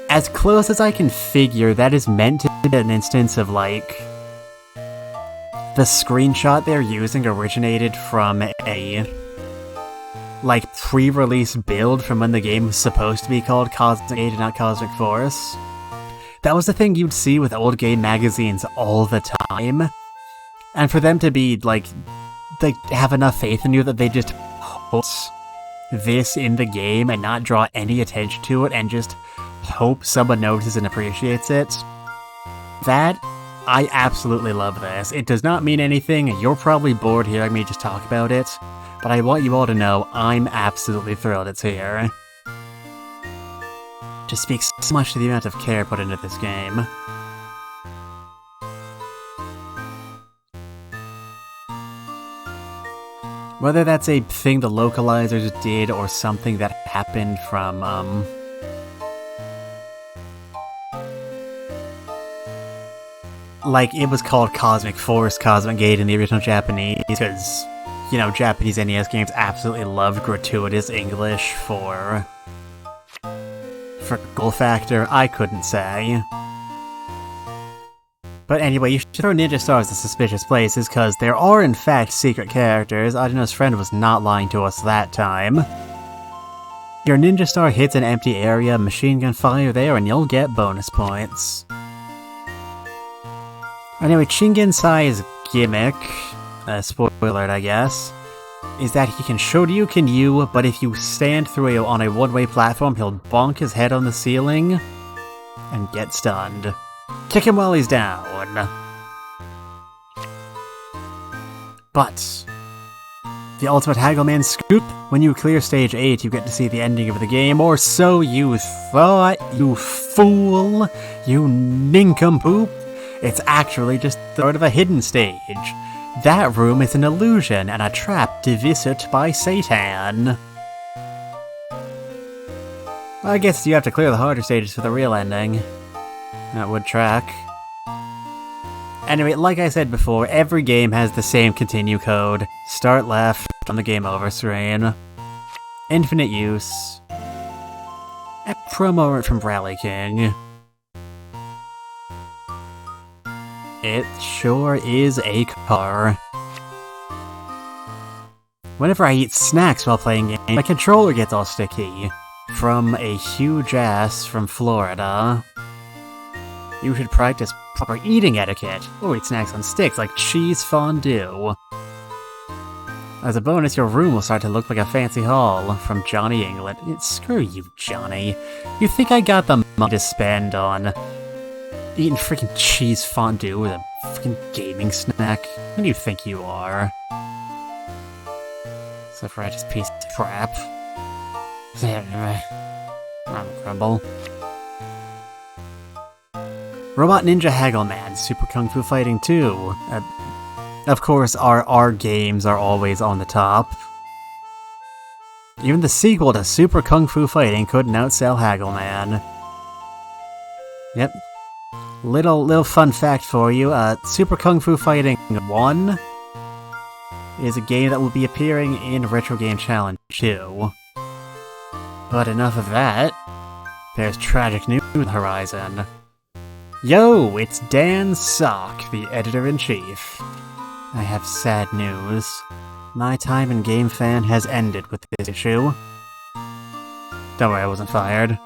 As close as I can figure, that is meant to be an instance of, like, the screenshot they're using originated from a, like, pre-release build from when the game was supposed to be called Cosmic Gate and not Cosmic Force. That was the thing you'd see with old game magazines all the time. And for them to be, like, they have enough faith in you that they just put this in the game and not draw any attention to it and just hope someone notices and appreciates it. That, I absolutely love this. It does not mean anything, you're probably bored hearing me just talk about it, but I want you all to know I'm absolutely thrilled it's here. Just speaks so much to the amount of care put into this game. Whether that's a thing the localizers did or something that happened from, like, it was called Cosmic Force, Cosmic Gate in the original Japanese, because, you know, Japanese NES games absolutely loved gratuitous English for goal factor, I couldn't say. But anyway, you should throw ninja stars in suspicious places, because there are in fact secret characters. Adeno's friend was not lying to us that time. Your ninja star hits an empty area, machine gun fire there, and you'll get bonus points. Anyway, Shingen Sai's gimmick, spoiler alert I guess, is that he can Shoryuken you, but if you stand through on a one-way platform, he'll bonk his head on the ceiling and get stunned. Kick him while he's down. But the ultimate Haggleman scoop, when you clear stage 8, you get to see the ending of the game, or so you thought, you fool, you nincompoop. It's actually just sort of a hidden stage. That room is an illusion and a trap devised by Satan. I guess you have to clear the harder stages for the real ending. That would track. Anyway, like I said before, every game has the same continue code. Start left on the game over screen. Infinite use. A promo from Rally King. It sure is a car. Whenever I eat snacks while playing games, my controller gets all sticky. From a huge ass from Florida. You should practice proper eating etiquette, or eat snacks on sticks like cheese fondue. As a bonus, your room will start to look like a fancy hall from Johnny England. Screw you, Johnny. You think I got the money to spend on eating freaking cheese fondue with a freaking gaming snack? Who do you think you are? Self-righteous piece of crap. I'm a crumble. Robot Ninja Haggleman, Super Kung Fu Fighting 2. Of course, our games are always on the top. Even the sequel to Super Kung Fu Fighting couldn't outsell Haggleman. Yep. Little fun fact for you, Super Kung Fu Fighting 1 is a game that will be appearing in Retro Game Challenge 2. But enough of that. There's tragic news on the horizon. Yo, it's Dan Sock, the editor-in-chief. I have sad news. My time in GameFan has ended with this issue. Don't worry, I wasn't fired.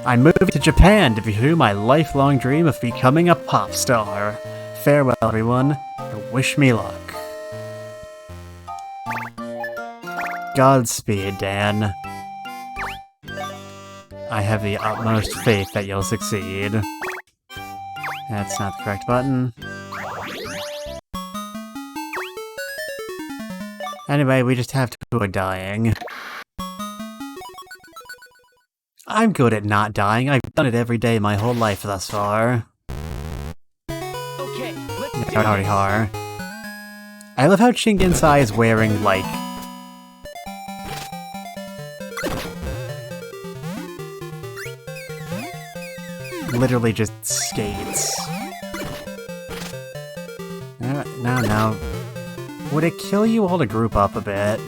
I'm moving to Japan to pursue my lifelong dream of becoming a pop star. Farewell, everyone, and wish me luck. Godspeed, Dan. I have the utmost faith that you'll succeed. That's not the correct button. Anyway, we just have to avoid dying. I'm good at not dying. I've done it every day my whole life thus far. Okay, let's do Howdy it. har. I love how Shingen-sai is wearing, like... literally just skates. No. Would it kill you all to group up a bit?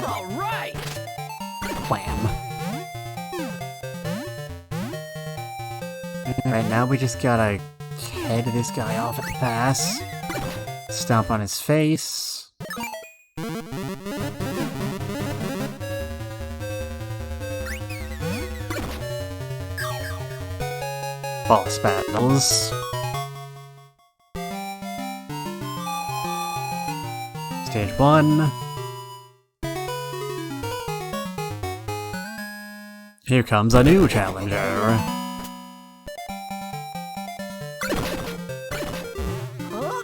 All right. Wham. Right now we just gotta head this guy off at the pass. Stomp on his face. Boss battles. Stage 1. Here comes a new challenger. Huh?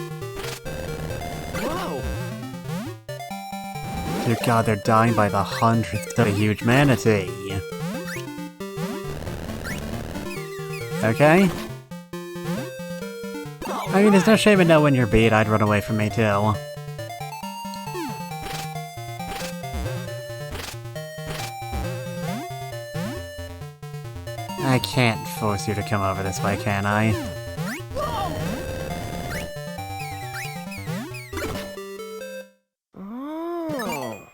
Whoa. Dear God, they're dying by the hundreds to a huge manatee. Okay? I mean, there's no shame in knowing you're beat. I'd run away from me too. I can't force you to come over this way, can I? Oh.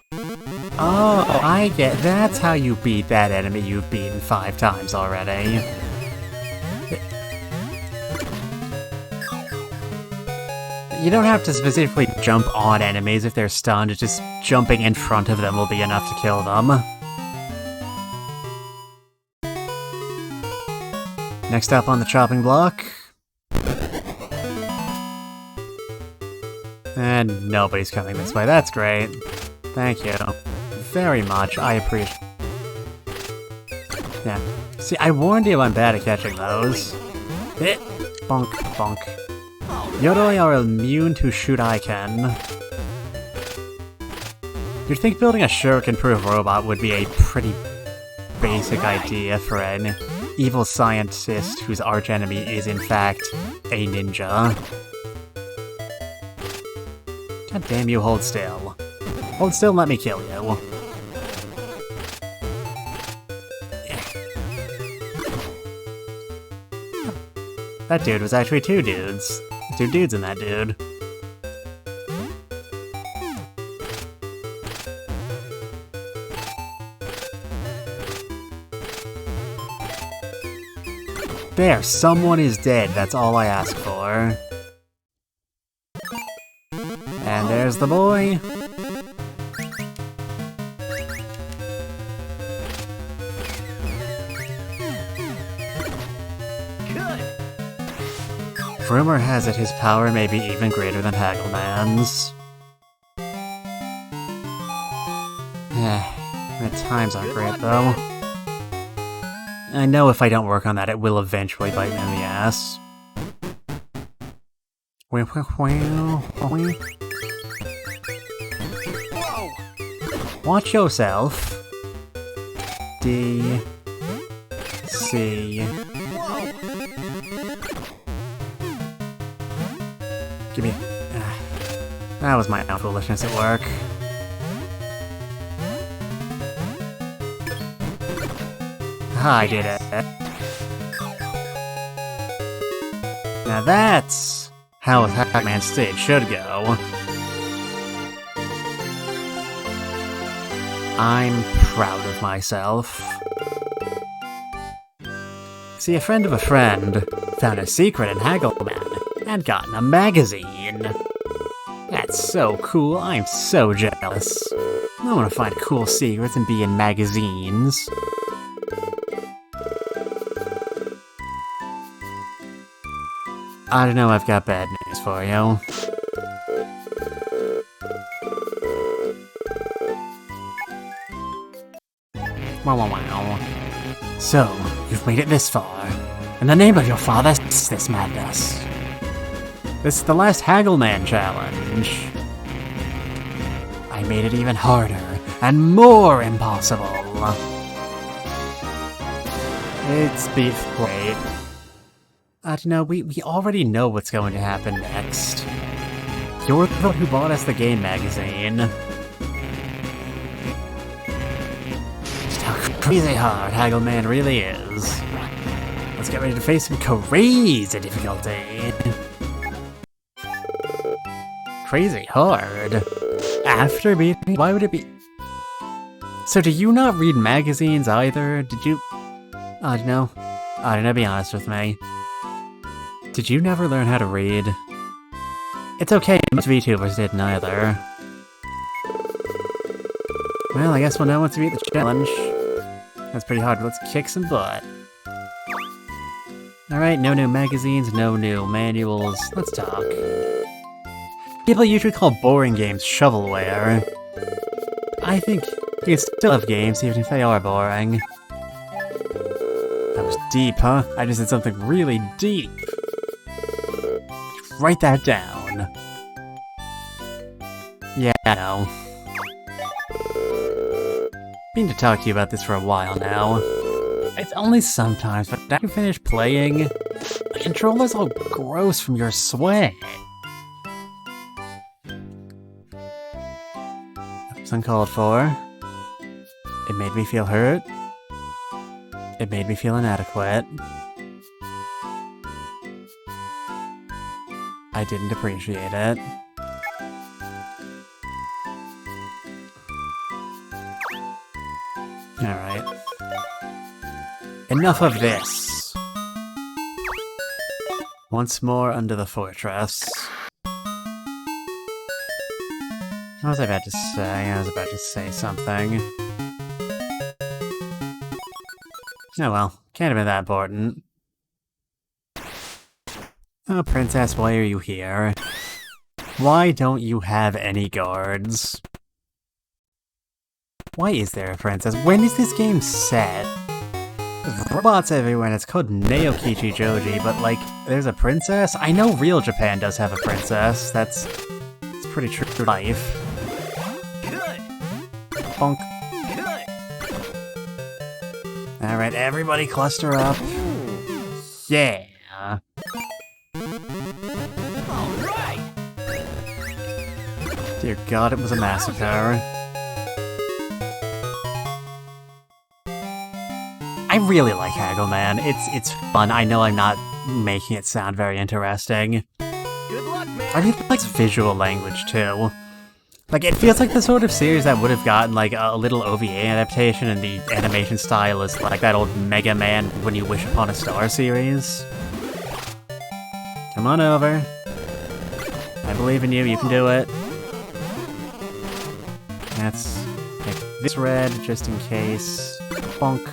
Oh, I get. That's how you beat that enemy you've beaten 5 times already. You don't have to specifically jump on enemies if they're stunned, just jumping in front of them will be enough to kill them. Next up on the chopping block. And nobody's coming this way, that's great. Thank you. Very much, I appreciate. Yeah. See, I warned you I'm bad at catching those. Bonk, bonk. Yoroi are immune to Shuriken. You'd think building a shuriken-proof robot would be a pretty basic idea for an evil scientist whose archenemy is in fact a ninja. God damn you, hold still. Hold still and let me kill you. That dude was actually 2 dudes. 2 dudes in that dude. There, someone is dead, that's all I ask for. And there's the boy. Rumor has it his power may be even greater than Haggleman's. The times aren't great, though. I know if I don't work on that, it will eventually bite me in the ass. Whoa. Watch yourself. D. C. Whoa. Give me... that was my own foolishness at work. I did it. Now that's how a Hackman stage should go. I'm proud of myself. See, a friend of a friend found a secret in Haggleman and got in a magazine. That's so cool, I'm so jealous. I want to find cool secrets and be in magazines. I don't know, I've got bad news for you. Wow. So, you've made it this far. In the name of your father, cease this madness. This is the last Haggleman challenge. I made it even harder and more impossible. It's beef great. I don't know, we already know what's going to happen next. You're the one who bought us the game magazine. Just how crazy hard Haggleman really is. Let's get ready to face some crazy difficulty. Crazy hard? After beating? Why would it be? So do you not read magazines either? Did you? I don't know. Be honest with me. Did you never learn how to read? It's okay, most VTubers didn't either. Well, I guess we'll know once we beat the challenge. That's pretty hard, let's kick some butt. Alright, no new magazines, no new manuals, let's talk. People usually call boring games shovelware. I think you can still have games even if they are boring. That was deep, huh? I just did something really deep. Write that down. Yeah, I know. Been to talk to you about this for a while now. It's only sometimes, but after you finish playing, the controller's all gross from your sweat. It was uncalled for. It made me feel hurt. It made me feel inadequate. I didn't appreciate it. Alright. Enough of this! Once more under the fortress. What was I about to say? I was about to say something. Oh well, can't have been that important. Oh, Princess, why are you here? Why don't you have any guards? Why is there a princess? When is this game set? There's robots everywhere and it's called Naokichi Joji, but like, there's a princess? I know real Japan does have a princess. It's pretty true to life. Good. Bonk. Good. Alright, everybody cluster up. Yeah. Alright. Dear God, it was a massacre. I really like Haggleman. It's fun. I know I'm not making it sound very interesting. Good luck, man. I really like visual language too. Like, it feels like the sort of series that would have gotten like a little OVA adaptation, and the animation style is like that old Mega Man When You Wish Upon a Star series. Come on over. I believe in you, you can do it. Let's make this red just in case. Bonk.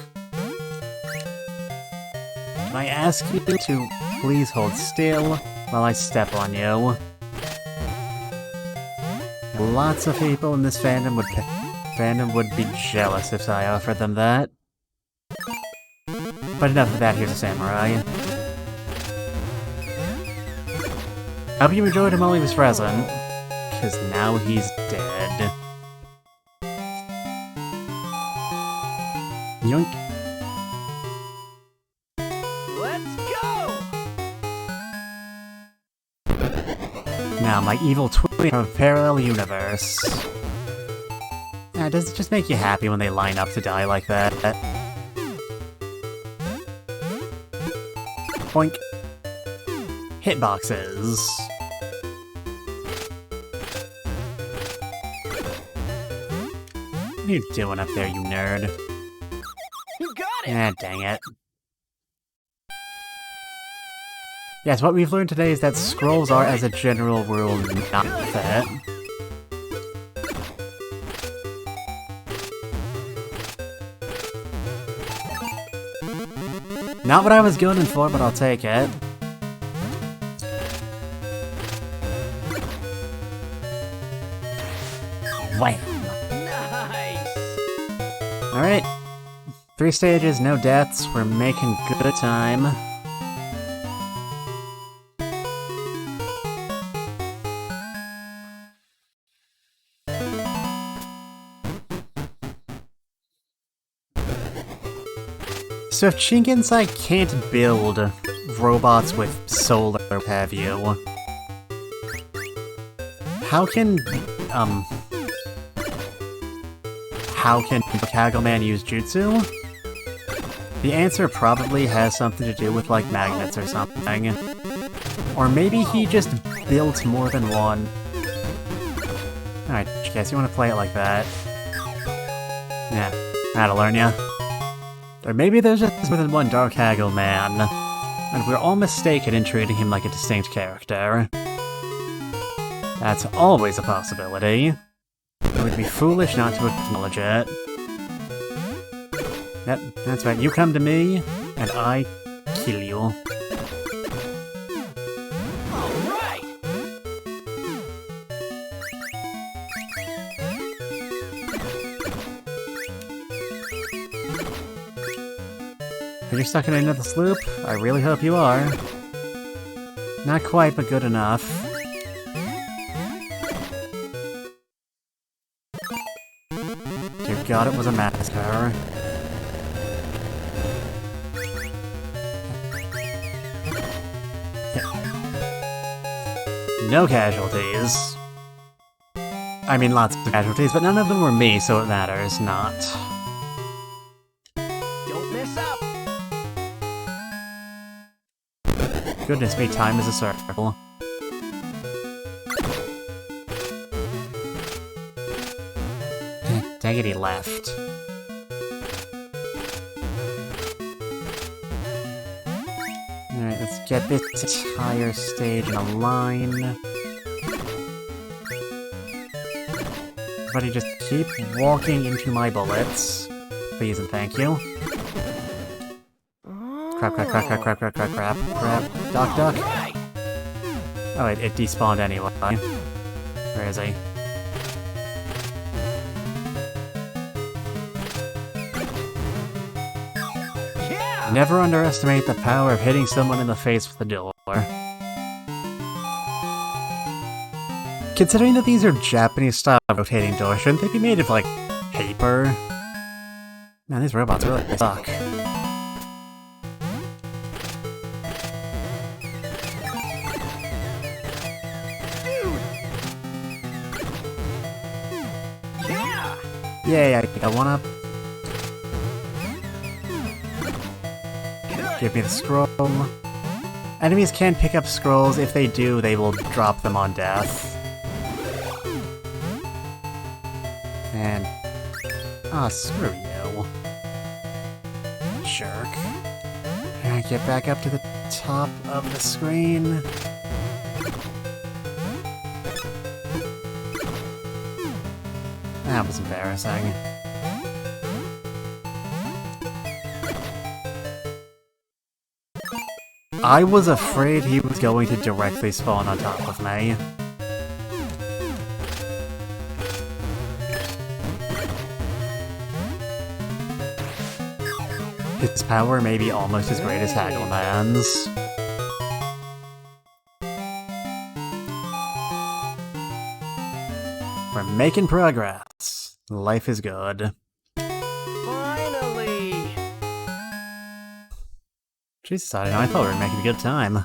Can I ask you to please hold still while I step on you? Lots of people in this fandom would be jealous if I offered them that. But enough of that, here's a samurai. I hope you enjoyed him while he was present, because now he's dead. Yoink. Let's go. Now, my evil twin from a parallel universe. Now, does it just make you happy when they line up to die like that? Boink. Hitboxes. What are you doing up there, you nerd? You got it. Ah, dang it. Yes, what we've learned today is that scrolls are, as a general rule, not fit. Not what I was going for, but I'll take it. Wham! Nice. Alright. 3 stages, no deaths. We're making good time. So if Shingenkai can't build robots with solar, what have you, how can Haggleman use jutsu? The answer probably has something to do with, like, magnets or something. Or maybe he just built more than one. Alright, guess you want to play it like that. Yeah, that'll learn ya. Or maybe there's just more than one Dark Haggleman, and we're all mistaken in treating him like a distinct character. That's always a possibility. It would be foolish not to acknowledge it. Yep, that's right, you come to me, and I kill you. Alright. Are you stuck in another sloop? I really hope you are. Not quite, but good enough. Dear God, it was a massacre. No casualties. I mean, lots of casualties, but none of them were me, so it matters not. Don't mess up. Goodness me, time is a circle. Dang it, he left. Alright, let's get this entire stage in a line. Everybody just keep walking into my bullets. Please and thank you. Crap, crap, crap, crap, crap, crap, crap, crap, crap. Duck, duck. Right. Oh, it despawned anyway. Where is he? Yeah. Never underestimate the power of hitting someone in the face with a door. Considering that these are Japanese-style rotating doors, shouldn't they be made of, like, paper? Man, these robots really suck. Dude. Yeah. Yay, I got one up. Good. Give me the scroll. Enemies can pick up scrolls. If they do, they will drop them on death. And... ah, screw you. Jerk. Alright, get back up to the top of the screen. That was embarrassing. I was afraid he was going to directly spawn on top of me. His power may be almost as great as Haggleman's. We're making progress. Life is good. Finally. Jesus, I don't know, I thought we were making a good time.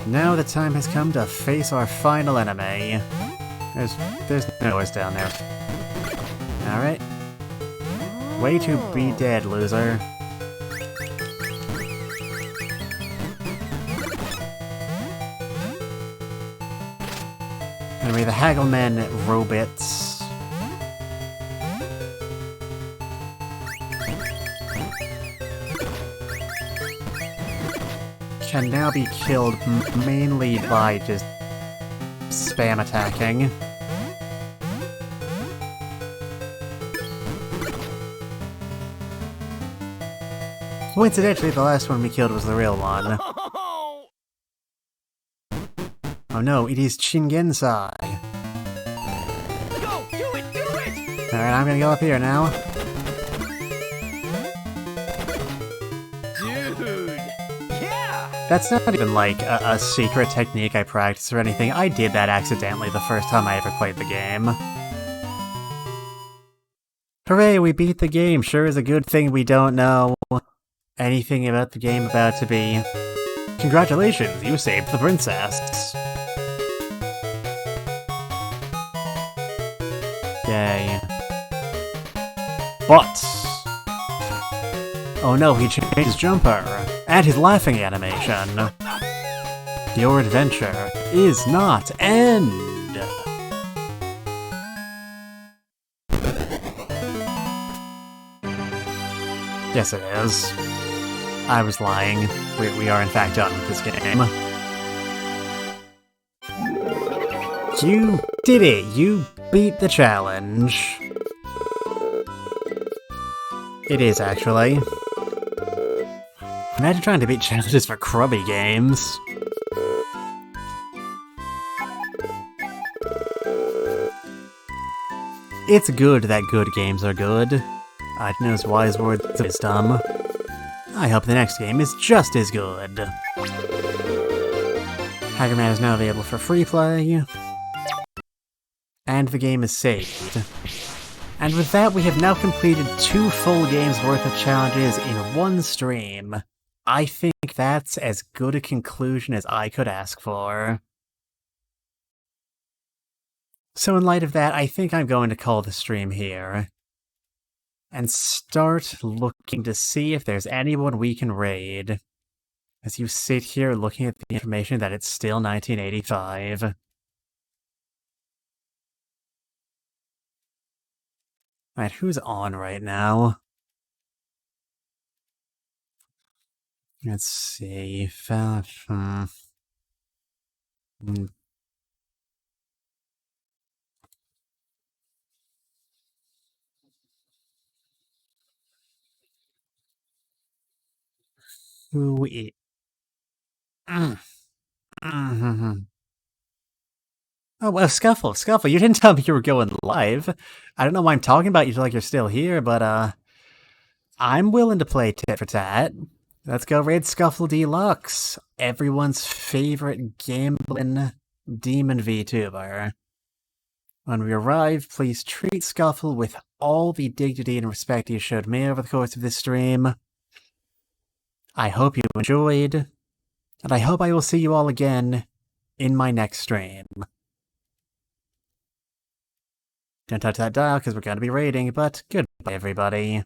Now the time has come to face our final enemy. There's no doors down there. Alright. Way to be dead, loser. Anyway, the Haggleman robots can now be killed mainly by just spam attacking. Coincidentally, the last one we killed was the real one. Oh, Oh no, it is Chingensai. go, do it! Alright, I'm gonna go up here now. Dude, yeah! That's not even like a secret technique I practice or anything. I did that accidentally the first time I ever played the game. Hooray, we beat the game. Sure is a good thing we don't know anything about the game about to be. Congratulations, you saved the princess. Yay. But... oh no, he changed his jumper. And his laughing animation. Your adventure is not end. Yes, it is. I was lying. We are in fact done with this game. You did it! You beat the challenge. It is, actually. Imagine trying to beat challenges for crummy games. It's good that good games are good. I knows wise words of wisdom. I hope the next game is just as good. Haggleman is now available for free play. And the game is saved. And with that, we have now completed 2 full games worth of challenges in one stream. I think that's as good a conclusion as I could ask for. So in light of that, I think I'm going to call the stream here. And start looking to see if there's anyone we can raid. As you sit here looking at the information that it's still 1985. Alright, who's on right now? Let's see. Who is... Oh, well, Scuffle, you didn't tell me you were going live. I don't know why I'm talking about you like you're still here, but, I'm willing to play tit for tat. Let's go raid Scuffle Deluxe, everyone's favorite gambling demon VTuber. When we arrive, please treat Scuffle with all the dignity and respect you showed me over the course of this stream. I hope you enjoyed, and I hope I will see you all again in my next stream. Don't touch that dial because we're going to be raiding, but goodbye everybody.